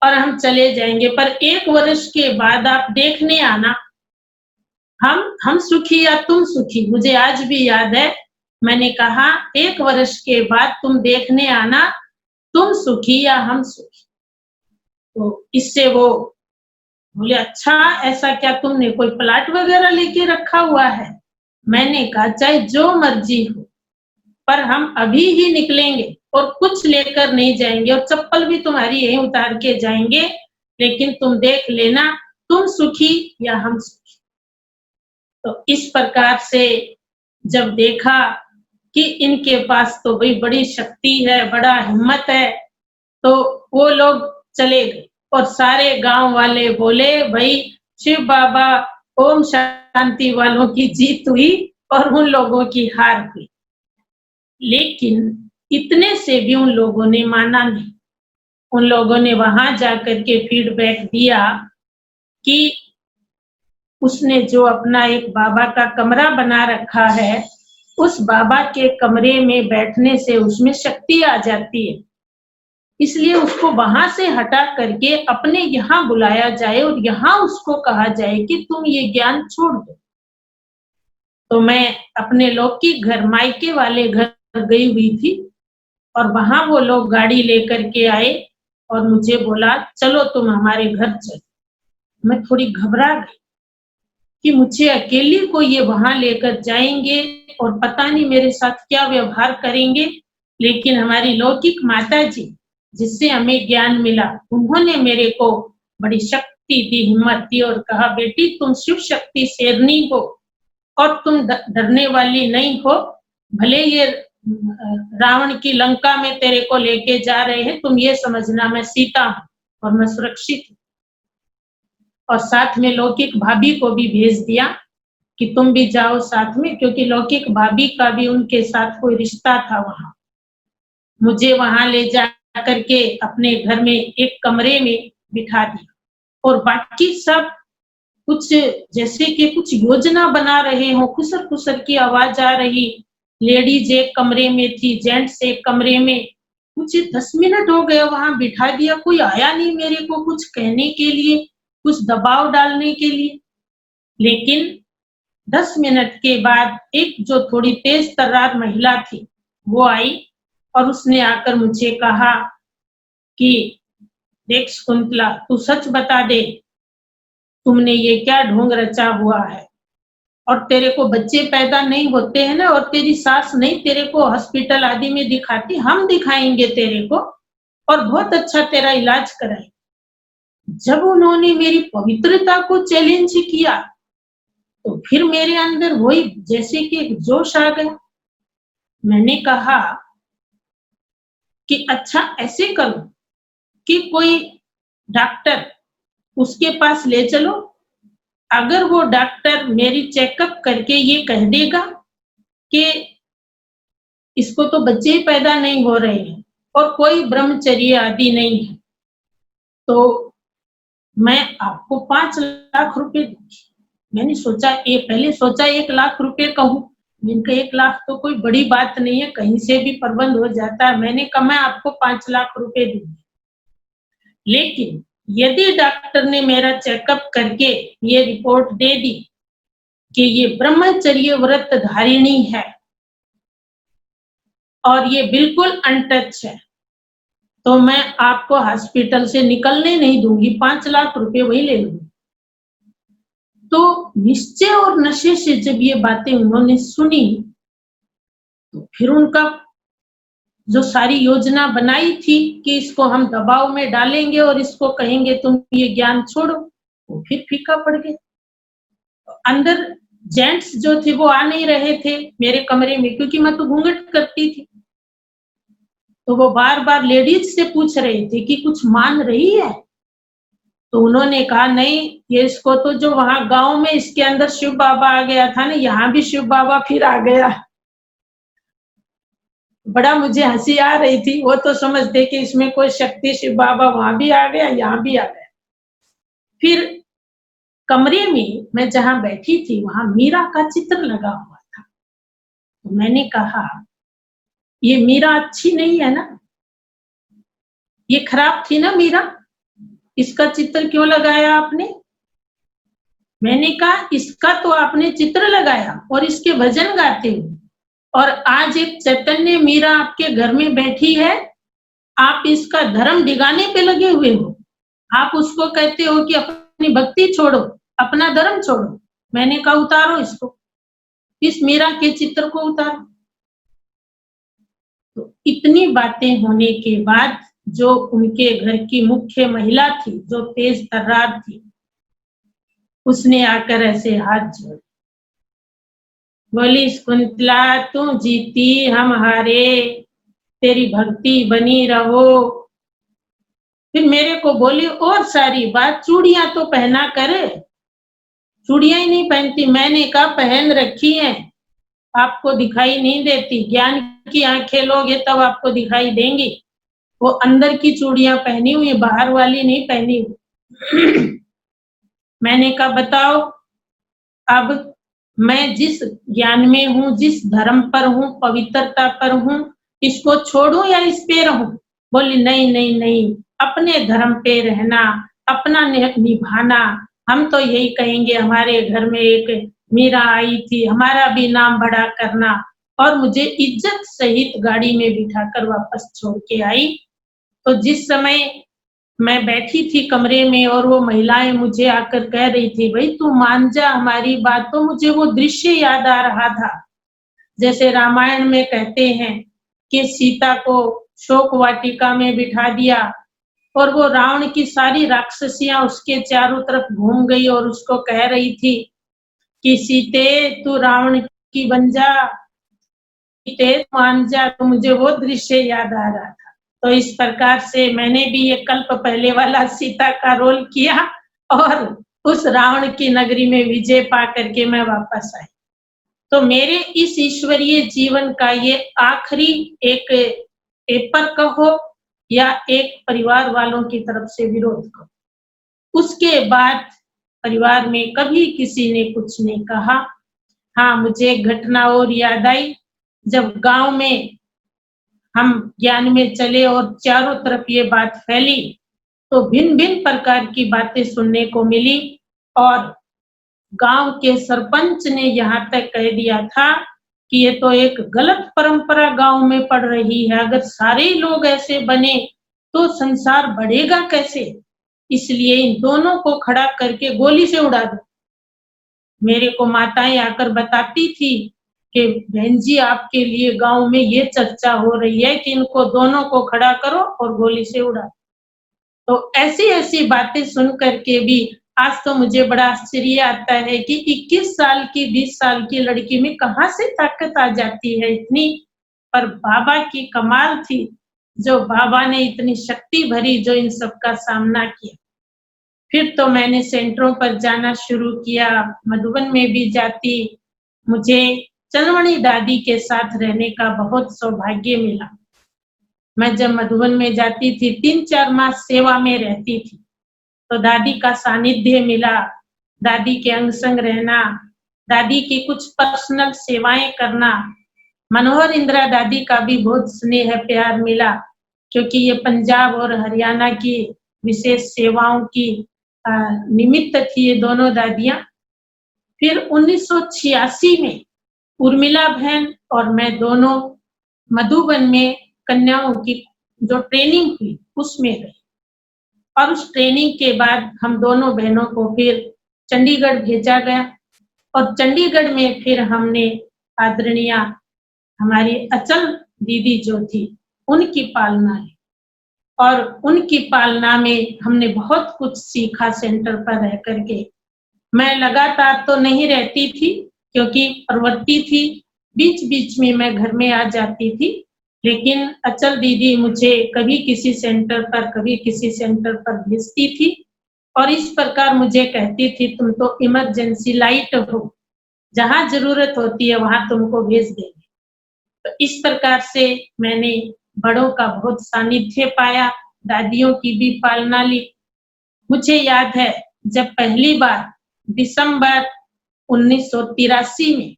और हम चले जाएंगे। पर 1 वर्ष के बाद आप देखने आना, हम सुखी या तुम सुखी। मुझे आज भी याद है, मैंने कहा 1 वर्ष के बाद तुम देखने आना, तुम सुखी या हम सुखी। तो इससे वो बोले, अच्छा ऐसा क्या, तुमने कोई प्लाट वगैरह लेके रखा हुआ है? मैंने कहा चाहे जो मर्जी हो, पर हम अभी ही निकलेंगे और कुछ लेकर नहीं जाएंगे, और चप्पल भी तुम्हारी यहीं उतार के जाएंगे, लेकिन तुम देख लेना तुम सुखी या हम सुखी। तो इस प्रकार से जब देखा कि इनके पास तो भाई बड़ी शक्ति है, बड़ा हिम्मत है, तो वो लोग चले गए। और सारे गांव वाले बोले, भाई शिव बाबा ओम शांति वालों की जीत हुई और उन लोगों की हार हुई। लेकिन इतने से भी उन लोगों ने माना नहीं। उन लोगों ने वहां जाकर के फीडबैक दिया कि उसने जो अपना एक बाबा का कमरा बना रखा है, उस बाबा के कमरे में बैठने से उसमें शक्ति आ जाती है, इसलिए उसको वहां से हटा करके अपने यहाँ बुलाया जाए और यहाँ उसको कहा जाए कि तुम ये ज्ञान छोड़ दो। तो मैं अपने लौकिक घर, मायके वाले घर गई हुई थी और वहां वो लोग गाड़ी लेकर के आए और मुझे बोला चलो तुम हमारे घर चलो। मैं थोड़ी घबरा गई कि मुझे अकेली को ये वहां लेकर जाएंगे और पता नहीं मेरे साथ क्या व्यवहार करेंगे, लेकिन हमारी लौकिक माता जी जिससे हमें ज्ञान मिला, उन्होंने मेरे को बड़ी शक्ति दी, हिम्मत दी और कहा बेटी तुम शिव शक्ति शेरनी हो और तुम डरने वाली नहीं हो। भले ये रावण की लंका में तेरे को लेके जा रहे हैं, तुम ये समझना मैं सीता हूँ और मैं सुरक्षित हूँ। और साथ में लौकिक भाभी को भी भेज दिया कि तुम भी जाओ साथ में, क्योंकि लौकिक भाभी का भी उनके साथ कोई रिश्ता था वहां। मुझे वहां ले जा करके अपने घर में एक कमरे में बिठा दिया और बाकी सब कुछ जैसे कि कुछ योजना बना रहे हो, खुसर खुसर की आवाज आ रही। लेडीज एक कमरे में थी, जेंट्स एक कमरे में। मुझे 10 मिनट हो गए वहां बिठा दिया, कोई आया नहीं मेरे को कुछ कहने के लिए, कुछ दबाव डालने के लिए। लेकिन 10 मिनट के बाद एक जो थोड़ी तेज तर्रार महिला थी वो आई और उसने आकर मुझे कहा कि देख शकुंतला, तू सच बता दे, तुमने ये क्या ढोंग रचा हुआ है और तेरे को बच्चे पैदा नहीं होते हैं ना, और तेरी सास नहीं तेरे को हॉस्पिटल आदि में दिखाती, हम दिखाएंगे तेरे को और बहुत अच्छा तेरा इलाज कराएंगे। जब उन्होंने मेरी पवित्रता को चैलेंज किया तो फिर मेरे अंदर वही जैसे कि एक जोश आ गया। मैंने कहा कि अच्छा ऐसे करो कि कोई डॉक्टर उसके पास ले चलो, अगर वो डॉक्टर मेरी चेकअप करके ये कह देगा कि इसको तो बच्चे ही पैदा नहीं हो रहे हैं और कोई ब्रह्मचर्य आदि नहीं है, तो मैं आपको 5 लाख रुपए दूंगी। मैंने सोचा पहले सोचा 1 लाख रुपए कहूँ, मैंने कहा 1 लाख तो कोई बड़ी बात नहीं है, कहीं से भी प्रबंध हो जाता है। मैंने कहा मैं आपको 5 लाख रुपए दूंगी, लेकिन यदि डॉक्टर ने मेरा चेकअप करके ये रिपोर्ट दे दी कि ये ब्रह्मचर्य व्रत धारिणी है और ये बिल्कुल अनटच है, तो मैं आपको हॉस्पिटल से निकलने नहीं दूंगी, 5 लाख रुपए वही ले लूंगी। तो निश्चय और नशे से जब ये बातें उन्होंने सुनी तो फिर उनका जो सारी योजना बनाई थी कि इसको हम दबाव में डालेंगे और इसको कहेंगे तुम ये ज्ञान छोड़ो, वो फिर फीका पड़ गए। अंदर जेंट्स जो थे वो आ नहीं रहे थे मेरे कमरे में, क्योंकि मैं तो घूंघट करती थी, तो वो बार बार लेडीज से पूछ रहे थे कि कुछ मान रही है। तो उन्होंने कहा नहीं, ये इसको तो जो वहां गांव में इसके अंदर शिव बाबा आ गया था ना, यहाँ भी शिव बाबा फिर आ गया। बड़ा मुझे हंसी आ रही थी, वो तो समझते कि इसमें कोई शक्ति, शिव बाबा वहां भी आ गया, यहाँ भी आ गया। फिर कमरे में मैं जहां बैठी थी वहां मीरा का चित्र लगा हुआ था, तो मैंने कहा ये मीरा अच्छी नहीं है ना, ये खराब थी ना मीरा, इसका चित्र क्यों लगाया आपने? मैंने कहा इसका तो आपने चित्र लगाया और इसके भजन गाते हो, और आज एक चैतन्य मीरा आपके घर में बैठी है, आप इसका धर्म डिगाने पे लगे हुए हो। आप उसको कहते हो कि अपनी भक्ति छोड़ो, अपना धर्म छोड़ो। मैंने कहा उतारो इसको, इस मीरा के चित्र को उतारो। तो इतनी बातें होने के बाद जो उनके घर की मुख्य महिला थी, जो तेज तर्रार थी, उसने आकर ऐसे हाथ जोड़े, बोली शकुंतला तू जीती हम हारे, तेरी भक्ति बनी रहो। फिर मेरे को बोली और सारी बात, चूड़ियां तो पहना करे, चूड़ियां ही नहीं पहनती। मैंने कहा पहन रखी है, आपको दिखाई नहीं देती, ज्ञान की आंखें लोगे तब आपको दिखाई देंगी। वो अंदर की चूड़ियां पहनी हुई, बाहर वाली नहीं पहनी हुई। मैंने कहा बताओ अब मैं जिस ज्ञान में हूँ, जिस धर्म पर हूँ, पवित्रता पर हूँ, इसको छोड़ूं या इस पे रहूं? बोली नहीं नहीं नहीं, अपने धर्म पे रहना, अपना निभाना। हम तो यही कहेंगे, हमारे घर में एक मीरा आई थी, हमारा भी नाम बड़ा करना। और मुझे इज्जत सहित गाड़ी में बिठाकर वापस छोड़ के आई। तो जिस समय मैं बैठी थी कमरे में और वो महिलाएं मुझे आकर कह रही थी, भाई तू मान जा हमारी बात, तो मुझे वो दृश्य याद आ रहा था। जैसे रामायण में कहते हैं कि सीता को शोक वाटिका में बिठा दिया और वो रावण की सारी राक्षसियां उसके चारों तरफ घूम गई और उसको कह रही थी कि सीते तू रावण की बन जा, सीते मान जा। तो मुझे वो दृश्य याद आ रहा था। तो इस प्रकार से मैंने भी ये कल्प पहले वाला सीता का रोल किया और उस रावण की नगरी में विजय पा करके मैं वापस आई। तो मेरे इस ईश्वरीय जीवन का ये आखिरी एक पेपर कहो या एक परिवार वालों की तरफ से विरोध कहो। उसके बाद परिवार में कभी किसी ने कुछ नहीं कहा। हाँ, मुझे एक घटना और याद आई। जब गांव में हम ज्ञान में चले और चारों तरफ ये बात फैली, तो भिन्न-भिन्न प्रकार की बातें सुनने को मिली और गांव के सरपंच ने यहाँ तक कह दिया था कि ये तो एक गलत परंपरा गांव में पड़ रही है। अगर सारे लोग ऐसे बने तो संसार बढ़ेगा कैसे? इसलिए इन दोनों को खड़ा करके गोली से उड़ा दो। मेरे को माताएं आकर बताती थी कि बहन जी आपके लिए गांव में ये चर्चा हो रही है कि इनको दोनों को खड़ा करो और गोली से उड़ा। तो ऐसी-ऐसी बातें सुन करके भी आज तो मुझे बड़ा आश्चर्य आता है कि 21 साल की, 20 साल की लड़की में कहाँ से ताकत आ जाती है इतनी। पर बाबा की कमाल थी, जो बाबा ने इतनी शक्ति भरी जो इन सबका सामना किया। फिर तो मैंने सेंटरों पर जाना शुरू किया, मधुबन में भी जाती। मुझे चंद्रमणि दादी के साथ रहने का बहुत सौभाग्य मिला। मैं जब मधुबन में जाती थी, 3-4 मास सेवा में रहती थी, तो दादी का सानिध्य मिला, दादी के अंग संग रहना, दादी की कुछ पर्सनल सेवाएं करना। मनोहर इंदिरा दादी का भी बहुत स्नेह प्यार मिला, क्योंकि ये पंजाब और हरियाणा की विशेष सेवाओं की निमित्त थी ये दोनों दादियां। फिर 1986 में उर्मिला बहन और मैं दोनों मधुबन में कन्याओं की जो ट्रेनिंग हुई उसमें गए और उस ट्रेनिंग के बाद हम दोनों बहनों को फिर चंडीगढ़ भेजा गया और चंडीगढ़ में फिर हमने आदरणीय हमारी अचल दीदी जो थी उनकी पालना ली और उनकी पालना में हमने बहुत कुछ सीखा सेंटर पर रह करके। मैं लगातार तो नहीं रहती थी क्योंकि प्रवृत्ति थी, बीच-बीच में मैं घर में आ जाती थी, लेकिन अचल दीदी मुझे कभी किसी सेंटर पर, कभी किसी सेंटर पर भेजती थी और इस प्रकार मुझे कहती थी तुम तो इमरजेंसी लाइट हो, जहाँ ज़रूरत होती है वहाँ तुमको भेज देंगे। तो इस प्रकार से मैंने बड़ों का बहुत सानिध्य पाया, दादियों की भी पालना ली। मुझे याद है जब पहली बार दिसंबर 1983 में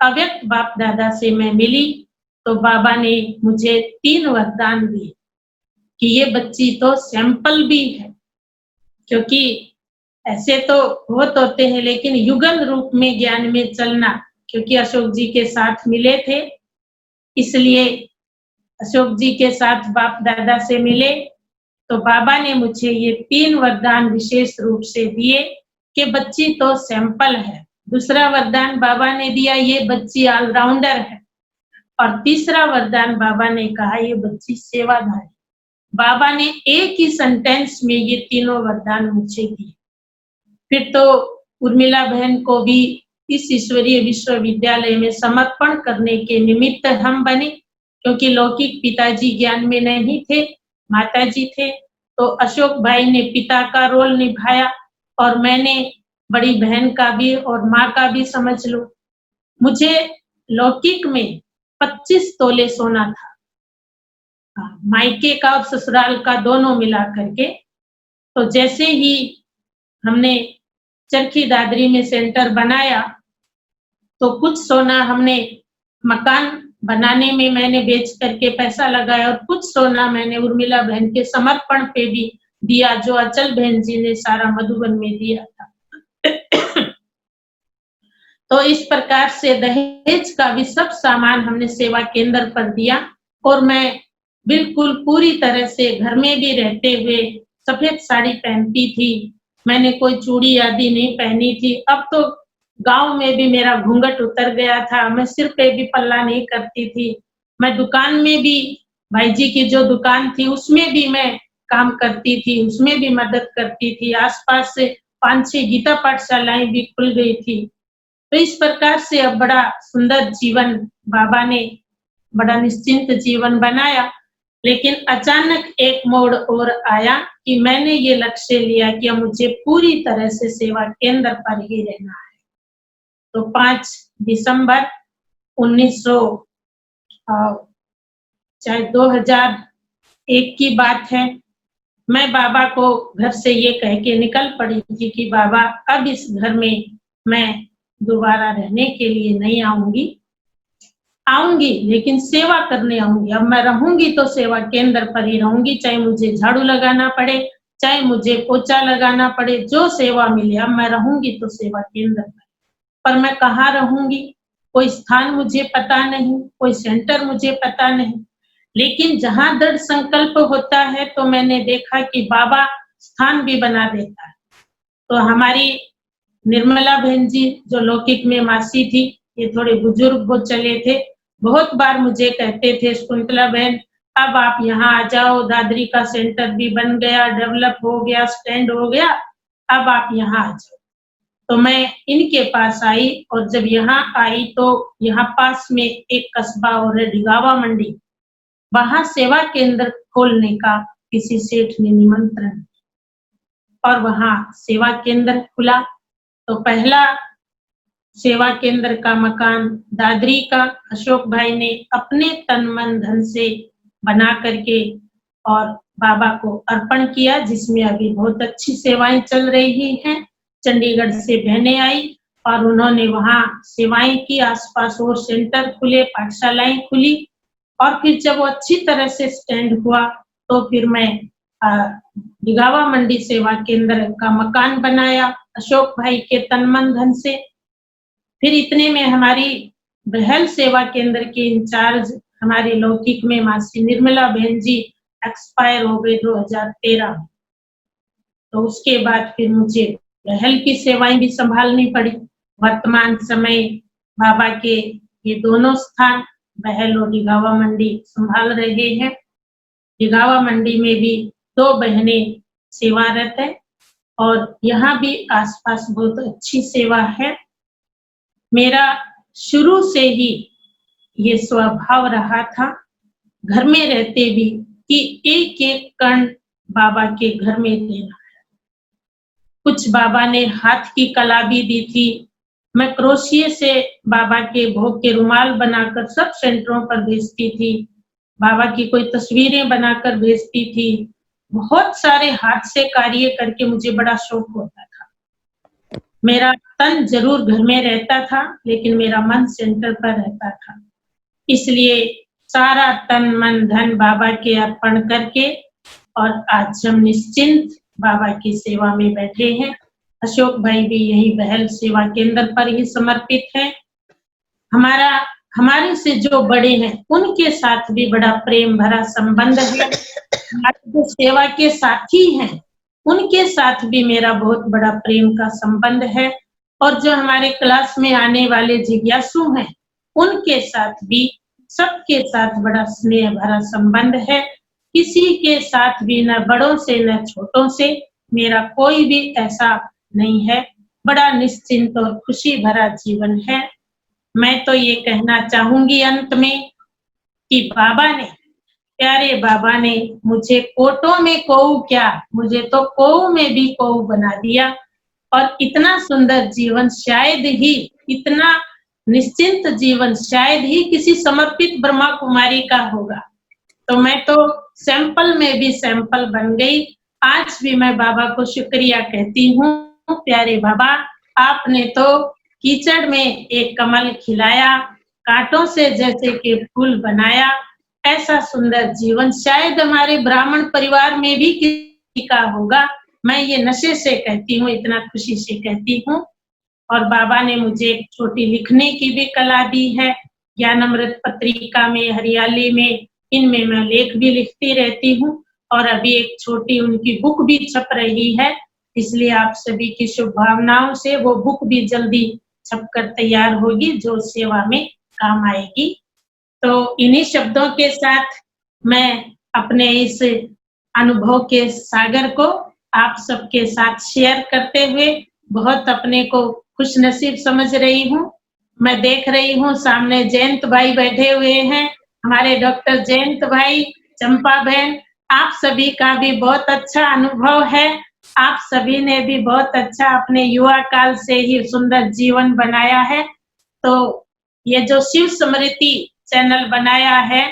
अव्यक्त बाप दादा से मैं मिली, तो बाबा ने मुझे 3 वरदान दिए कि ये बच्ची तो सैंपल भी है, क्योंकि ऐसे तो बहुत होते हैं लेकिन युगल रूप में ज्ञान में चलना, क्योंकि अशोक जी के साथ मिले थे, इसलिए अशोक जी के साथ बाप दादा से मिले, तो बाबा ने मुझे ये 3 वरदान विशेष रूप से दिए कि बच्ची तो सैंपल है। दूसरा वरदान बाबा ने दिया, ये बच्ची ऑलराउंडर है और तीसरा वरदान बाबा ने कहा ये बच्ची सेवाधारी। बाबा ने एक ही सेंटेंस में ये तीनों वरदान मुझे दिए। फिर तो उर्मिला बहन को भी इस ईश्वरीय विश्वविद्यालय में समर्पण करने के निमित्त हम बने, क्योंकि लौकिक पिताजी ज्ञान में नहीं थे, माताजी थे, तो अशोक भाई ने पिता का रोल निभाया और मैंने बड़ी बहन का भी और माँ का भी समझ लो। मुझे लौकिक में 25 तोले सोना था, मायके का और ससुराल का दोनों मिला करके। तो जैसे ही हमने चरखी दादरी में सेंटर बनाया, तो कुछ सोना हमने मकान बनाने में मैंने बेच करके पैसा लगाया और कुछ सोना मैंने उर्मिला बहन के समर्पण पे भी दिया, जो अचल बहन जी ने सारा मधुबन में दिया था। तो इस प्रकार से दहेज का भी सब सामान हमने सेवा केंद्र पर दिया और मैं बिल्कुल पूरी तरह से घर में भी रहते हुए सफेद साड़ी पहनती थी। मैंने कोई चूड़ी आदि नहीं पहनी थी। अब तो गांव में भी मेरा घूंघट उतर गया था। मैं सिर पे भी पल्ला नहीं करती थी। मैं दुकान में भी, भाई जी की जो दुकान थी उसमें भी मैं काम करती थी, उसमें भी मदद करती थी। आसपास से 5-6 गीता पाठशालाएं भी खुल गई थी। तो इस प्रकार से अब बड़ा सुंदर जीवन बाबा ने, बड़ा निश्चिंत जीवन बनाया। लेकिन अचानक एक मोड़ और आया कि मैंने ये लक्ष्य लिया कि अब मुझे पूरी तरह से सेवा केंद्र पर ही रहना है। तो 5 दिसंबर 2001 की बात है। मैं बाबा को घर से ये कह के निकल पड़ी थी कि बाबा अब इस घर में मैं दोबारा रहने के लिए नहीं आऊंगी लेकिन सेवा करने आऊंगी। अब मैं रहूंगी तो सेवा केंद्र पर ही रहूंगी, चाहे मुझे झाड़ू लगाना पड़े, चाहे मुझे पोछा लगाना पड़े, जो सेवा मिले। अब मैं रहूंगी तो सेवा केंद्र पर मैं कहाँ रहूंगी, कोई स्थान मुझे पता नहीं, कोई सेंटर मुझे पता नहीं। लेकिन जहां दृढ़ संकल्प होता है तो मैंने देखा कि बाबा स्थान भी बना देता है। तो हमारी निर्मला बहन जी जो लौकिक में मासी थी, ये थोड़े बुजुर्ग हो चले थे, बहुत बार मुझे कहते थे, शकुंतला बहन अब आप यहाँ आ जाओ, दादरी का सेंटर भी बन गया, डेवलप हो गया, स्टैंड हो गया, अब आप यहाँ आ जाओ। तो मैं इनके पास आई और जब यहाँ आई तो यहाँ पास में एक कस्बा और है ढिगावा मंडी, वहां सेवा केंद्र खोलने का किसी सेठ ने निमंत्रण और वहां सेवा केंद्र खुला। तो पहला सेवा केंद्र का मकान दादरी का अशोक भाई ने अपने तन मन धन से बना करके और बाबा को अर्पण किया, जिसमें अभी बहुत अच्छी सेवाएं चल रही हैं। चंडीगढ़ से बहनें आई और उन्होंने वहां सेवाएं की, आसपास और सेंटर खुले, पाठशालाएं खुली और फिर जब वो अच्छी तरह से स्टैंड हुआ तो फिर मैं ढिगावा मंडी सेवा केंद्र का मकान बनाया अशोक भाई के तन मन धन से। फिर इतने में हमारी बहल सेवा केंद्र के इंचार्ज हमारी लौकिक में मासी निर्मला बहन जी एक्सपायर हो गए 2013। तो उसके बाद फिर मुझे बहल की सेवाएं भी संभालनी पड़ी। वर्तमान समय बाबा के ये दोनों स्थान बहल और ढिगावा मंडी संभाल रहे हैं। ढिगावा मंडी में भी 2 बहनें सेवारत है और यहाँ भी आसपास बहुत अच्छी सेवा है। मेरा शुरू से ही ये स्वभाव रहा था, घर में रहते भी, कि एक एक कण बाबा के घर में देना है। कुछ बाबा ने हाथ की कला भी दी थी। मैं क्रोशिये से बाबा के भोग के रुमाल बनाकर सब सेंटरों पर भेजती थी। बाबा की कोई तस्वीरें बनाकर भेजती थी। बहुत सारे हाथ से कार्य करके मुझे बड़ा शौक होता था। मेरा तन जरूर घर में रहता था लेकिन मेरा मन सेंटर पर रहता था। इसलिए सारा तन मन धन बाबा के अर्पण करके और आज हम निश्चिंत बाबा की सेवा में बैठे हैं। अशोक भाई भी यही बहल सेवा केंद्र पर ही समर्पित है। हमारे से जो बड़े हैं उनके साथ भी बड़ा प्रेम भरा संबंध है। हमारे जो सेवा के साथी हैं उनके साथ भी मेरा बहुत बड़ा प्रेम का संबंध है और जो हमारे क्लास में आने वाले जिज्ञासु हैं उनके साथ भी, सबके साथ बड़ा स्नेह भरा संबंध है। किसी के साथ भी, न बड़ों से न छोटों से, मेरा कोई भी ऐसा नहीं है। बड़ा निश्चिंत और खुशी भरा जीवन है। मैं तो ये कहना चाहूंगी अंत में कि बाबा ने, प्यारे बाबा ने मुझे कोटों में कोऊ क्या, मुझे तो कोऊ में भी कोऊ बना दिया और इतना सुंदर जीवन शायद ही, इतना निश्चिंत जीवन शायद ही किसी समर्पित ब्रह्मा कुमारी का होगा। तो मैं तो सैंपल में भी सैंपल बन गई। आज भी मैं बाबा को शुक्रिया कहती हूँ। प्यारे बाबा, आपने तो कीचड़ में एक कमल खिलाया, कांटों से जैसे कि फूल बनाया, ऐसा सुंदर जीवन शायद हमारे ब्राह्मण परिवार में भी किसी का होगा। मैं ये नशे से कहती हूँ, इतना खुशी से कहती हूँ। और बाबा ने मुझे एक छोटी लिखने की भी कला दी है। ज्ञानामृत पत्रिका में, हरियाली में, इनमें मैं लेख भी लिखती रहती हूँ और अभी एक छोटी उनकी बुक भी छप रही है। इसलिए आप सभी की शुभकामनाओं से वो बुक भी जल्दी छपकर तैयार होगी, जो सेवा में काम आएगी। तो इन्हीं शब्दों के साथ मैं अपने इस अनुभव के सागर को आप सबके साथ शेयर करते हुए बहुत अपने को खुशनसीब समझ रही हूँ। मैं देख रही हूँ सामने जयंत भाई बैठे हुए हैं, हमारे डॉक्टर जयंत भाई, चंपा बहन, आप सभी का भी बहुत अच्छा अनुभव है। आप सभी ने भी बहुत अच्छा अपने युवा काल से ही सुंदर जीवन बनाया है। तो ये जो शिव स्मृति चैनल बनाया है,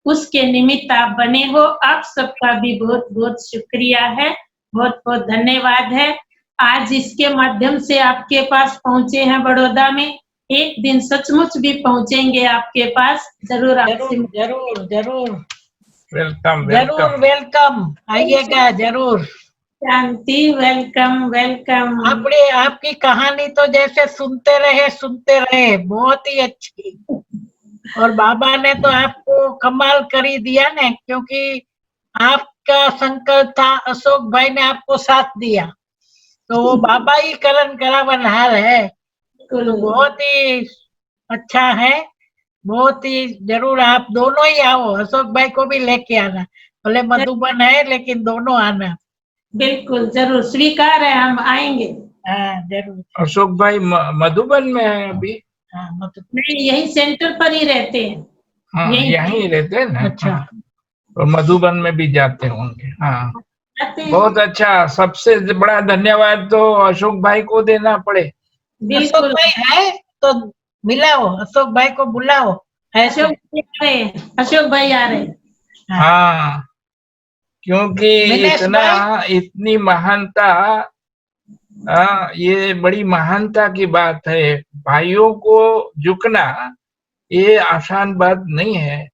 उसके निमित्त आप बने हो, आप सबका भी बहुत बहुत शुक्रिया है, बहुत बहुत धन्यवाद है। आज इसके माध्यम से आपके पास पहुंचे हैं बड़ौदा में, एक दिन सचमुच भी पहुंचेंगे आपके पास, जरूर आपसे जरूर जरूर वेलकम जरूर वेलकम वेलकम, आइएगा जरूर। शांति, वेलकम वेलकम। आपकी कहानी तो जैसे सुनते रहे, बहुत ही अच्छी। और बाबा ने तो आपको कमाल कर ही दिया ना, क्योंकि आपका संकल्प था, अशोक भाई ने आपको साथ दिया, तो वो बाबा ही करण करावनहार है। तो बहुत ही अच्छा है, बहुत ही जरूर आप दोनों ही आओ, अशोक भाई को भी लेके आना, भले मधुबन है लेकिन दोनों आना। बिल्कुल जरूर स्वीकार है, हम आएंगे। हाँ जरूर। अशोक भाई मधुबन में है अभी? हाँ नहीं, यही सेंटर पर ही रहते हैं। हाँ यहीं रहते हैं ना। अच्छा। और मधुबन में भी जाते होंगे। हाँ आते हैं। बहुत अच्छा। सबसे बड़ा धन्यवाद तो अशोक भाई को देना पड़े। अशोक बिल्कुल, भाई है तो मिलाओ, अशोक भाई को बुलाओ। है तो। अशोक भाई आ रहे हैं। हाँ क्योंकि दिनेश इतनी महानता, ये बड़ी महानता की बात है। भाइयों को झुकना ये आसान बात नहीं है।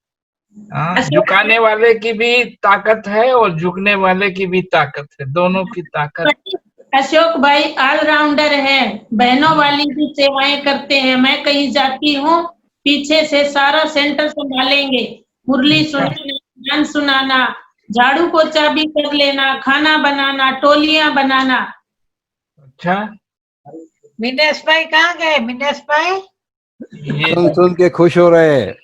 झुकाने वाले की भी ताकत है और झुकने वाले की भी ताकत है, दोनों की ताकत। अशोक भाई ऑलराउंडर है, बहनों वाली भी सेवाएं करते हैं। मैं कहीं जाती हूँ, पीछे से सारा सेंटर संभालेंगे, मुरली सुनाना, गान सुनाना, झाड़ू पोछा भी कर लेना, खाना बनाना, टोलियां बनाना। अच्छा, मिनेश भाई कहाँ गए? मिनेश भाई सुन के खुश हो रहे हैं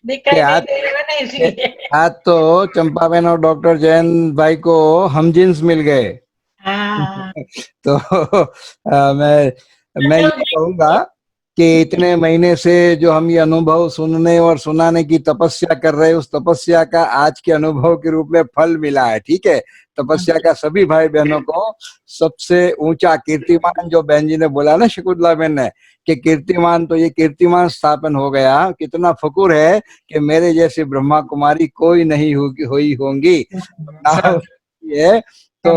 दिखाई नहीं दे रहे ना, इसलिए। आज तो चंपा बहन और डॉक्टर जैन भाई को हम जींस मिल गए। हाँ तो मैं ये कहूंगा कि इतने महीने से जो हम ये अनुभव सुनने और सुनाने की तपस्या कर रहे हैं, उस तपस्या का आज के अनुभव के रूप में फल मिला है। ठीक है, तपस्या का सभी भाई बहनों को सबसे ऊंचा कीर्तिमान, जो बहन जी ने बोला ना, शकुंतला बहन ने, कि कीर्तिमान, तो ये कीर्तिमान स्थापन हो गया। कितना फकुर है कि मेरे जैसी ब्रह्मा कुमारी कोई नहीं हुई होंगी। ये तो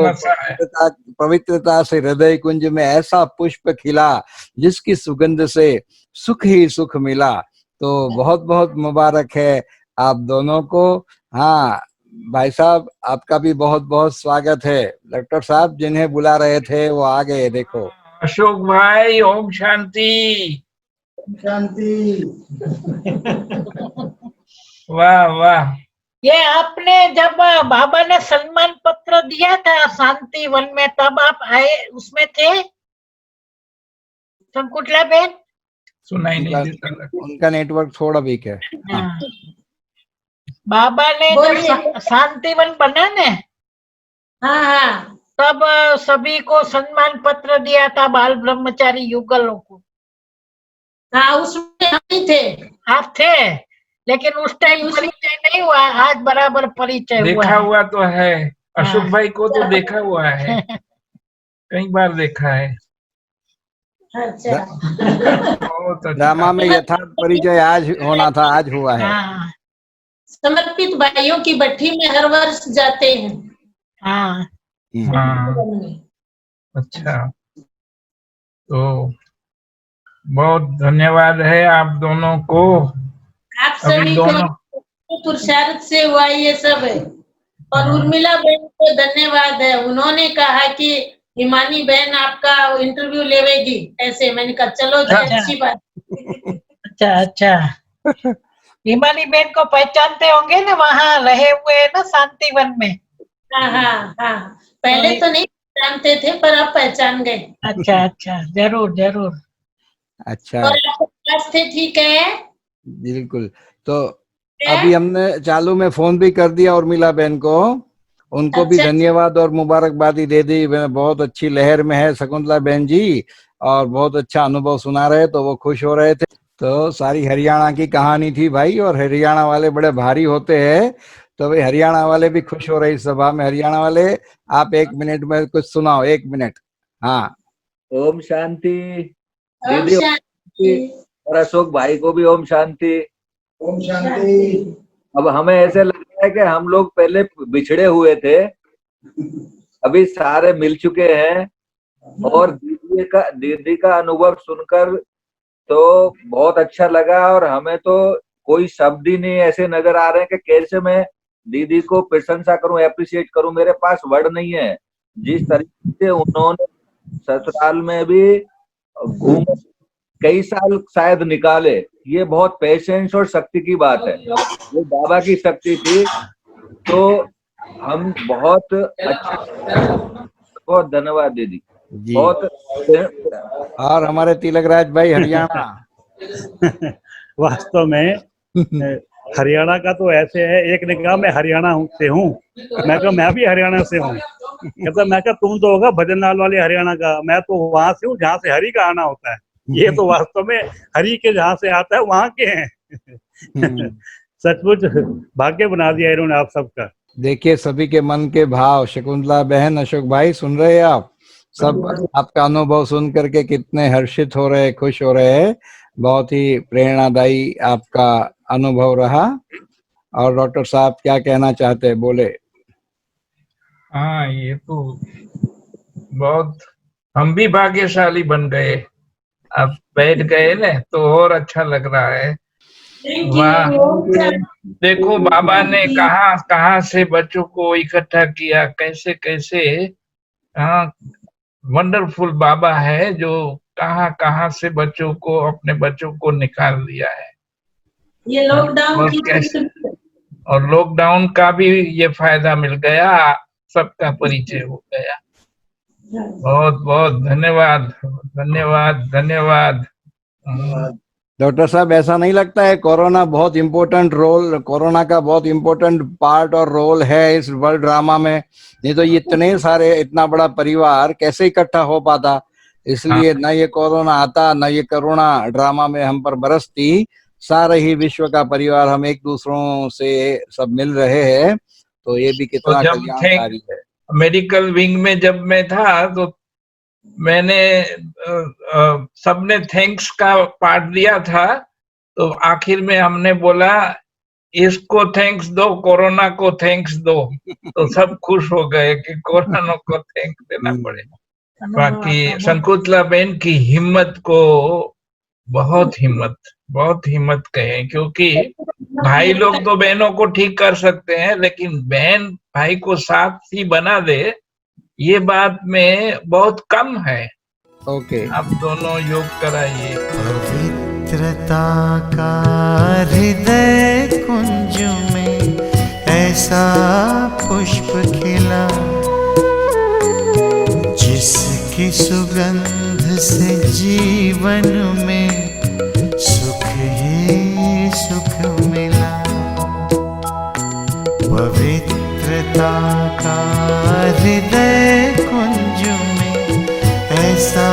पवित्रता से हृदय कुंज में ऐसा पुष्प खिला, जिसकी सुगंध से सुख ही सुख मिला। तो बहुत बहुत मुबारक है आप दोनों को। हाँ भाई साहब, आपका भी बहुत बहुत स्वागत है। डॉक्टर साहब जिन्हें बुला रहे थे वो आ गए, देखो। अशोक भाई, ओम शांति। शांति। वाह वाह। ये आपने जब बाबा ने सम्मान पत्र दिया था शांति वन में, तब आप आए, उसमें थे शकुंतला बहन? सुनाई नहीं देता। उनका नेटवर्क थोड़ा वीक है। हाँ। बाबा ने जब शांति वन बना ने, हाँ, तब सभी को सम्मान पत्र दिया था, बाल ब्रह्मचारी युगलों को। हाँ, उसमें हम ही थे। आप थे, लेकिन उस टाइम परिचय नहीं हुआ, आज बराबर परिचय हुआ। देखा हुआ तो है, अशोक हाँ। भाई को तो देखा हुआ है, कई बार देखा है। अच्छा, बहुत अच्छा। ड्रामा में यथार्थ परिचय आज होना था, आज हुआ है। हाँ समर्पित भाइयों की भट्टी में हर वर्ष जाते हैं। हाँ हाँ, अच्छा। तो बहुत धन्यवाद है आप दोनों को। आप अभी सभी दोनों को पुरुषार्थ से हुआ ये सब है। और उर्मिला बहन को धन्यवाद है, उन्होंने कहा कि हिमानी बहन आपका इंटरव्यू लेवेगी, ऐसे मैंने कहा चलो जी अच्छा। अच्छी बात। अच्छा अच्छा। हिमानी बहन को पहचानते होंगे ना, वहाँ रहे हुए हैं ना शांतिवन में। हाँ हाँ हाँ, पहले तो नहीं जानते थे पर अब पहचान गए। अच्छा अच्छा, जरूर जरूर। अच्छा, और आपका स्वास्थ्य ठीक है? बिल्कुल। तो अभी हमने चालू में फोन भी कर दिया उर्मिला बहन को, उनको भी अच्छा। धन्यवाद और मुबारकबादी दे दी। बहुत अच्छी लहर में है शकुंतला बहन जी, और बहुत अच्छा अनुभव सुना रहे, तो वो खुश हो रहे थे। तो सारी हरियाणा की कहानी थी भाई, और हरियाणा वाले बड़े भारी होते हैं, तो भाई हरियाणा वाले भी खुश हो रहे इस सभा में। हरियाणा वाले आप 1 मिनट में कुछ सुनाओ, 1 मिनट। हाँ। ओम शांति। ओम दीदी शांति। और अशोक भाई को भी ओम शांति। ओम शांति। अब हमें ऐसे लग रहा है कि हम लोग पहले बिछड़े हुए थे, अभी सारे मिल चुके हैं। और दीदी का अनुभव सुनकर तो बहुत अच्छा लगा, और हमें तो कोई शब्द ही नहीं ऐसे नजर आ रहे हैं कि कैसे मैं दीदी को प्रशंसा करूं, एप्रिशिएट करूं। मेरे पास वर्ड नहीं है। जिस तरीके से उन्होंने ससुराल में भी घूम कई साल शायद निकाले, ये बहुत पेशेंस और शक्ति की बात है। वो बाबा की शक्ति थी। तो हम बहुत अच्छा, बहुत धन्यवाद दीदी जी। बहुत। और हमारे तिलक राज भाई हरियाणा। वास्तव में हरियाणा का तो ऐसे है, एक ने कहा मैं हरियाणा से हूँ, मैं कहा मैं भी हरियाणा से हूँ। कहता मैं कहा तुम तो होगा भजनलाल वाले हरियाणा का, मैं तो वहां से हूँ जहाँ से हरि का आना होता है। ये तो वास्तव में हरि के जहाँ से आता है वहां के हैं। सचमुच भाग्य बना दिया इन्होंने आप सबका। देखिए सभी के मन के भाव, शकुंतला बहन, अशोक भाई, सुन रहे हैं आप सब? आपका अनुभव सुन करके कितने हर्षित हो रहे, खुश हो रहे हैं। बहुत ही प्रेरणादायी आपका अनुभव रहा। और डॉक्टर साहब क्या कहना चाहते हैं, बोले। हाँ, ये तो बहुत, हम भी भाग्यशाली बन गए। अब बैठ गए ना तो और अच्छा लग रहा है। वाह, देखो बाबा ने कहाँ कहाँ से बच्चों को इकट्ठा किया, कैसे कैसे। हाँ, वंडरफुल बाबा है जो कहाँ कहाँ से बच्चों को, अपने बच्चों को निकाल लिया है। ये लॉकडाउन और की कैसे, और लॉकडाउन का भी ये फायदा मिल गया, सबका परिचय हो गया। बहुत बहुत धन्यवाद धन्यवाद धन्यवाद। डॉक्टर साहब, ऐसा नहीं लगता है कोरोना बहुत इम्पोर्टेंट रोल, कोरोना का बहुत इम्पोर्टेंट पार्ट और रोल है इस वर्ल्ड ड्रामा में? नहीं तो ये इतने सारे, इतना बड़ा परिवार कैसे इकट्ठा हो पाता? इसलिए न ये कोरोना आता, न ये कोरोना ड्रामा में हम पर बरसती। सारे ही विश्व का परिवार, हम एक दूसरों से सब मिल रहे हैं, तो ये भी कितना कल्याणकारी है। मेडिकल विंग में जब मैं था तो मैंने सबने थैंक्स का पार्ट दिया था, तो आखिर में हमने बोला इसको थैंक्स दो, कोरोना को थैंक्स दो। तो सब खुश हो गए कि कोरोना को थैंक्स देना पड़े। बाकी शकुंतला बहन की हिम्मत को बहुत हिम्मत कहे, क्योंकि भाई लोग तो बहनों को ठीक कर सकते हैं, लेकिन बहन भाई को साथ ही बना दे, ये बात में बहुत कम है। ओके, आप दोनों योग कराइए। पवित्रता का हृदय कुंज में ऐसा पुष्प खिला, जिसकी सुगंध से जीवन में सुख ही सुख मिला। पवित्रता का हृदय कुंज में ऐसा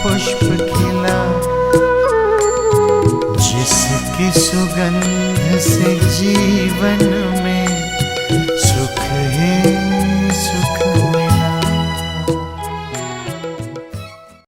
पुष्प खिला, जिसकी सुगंध से जीवन में सुख ही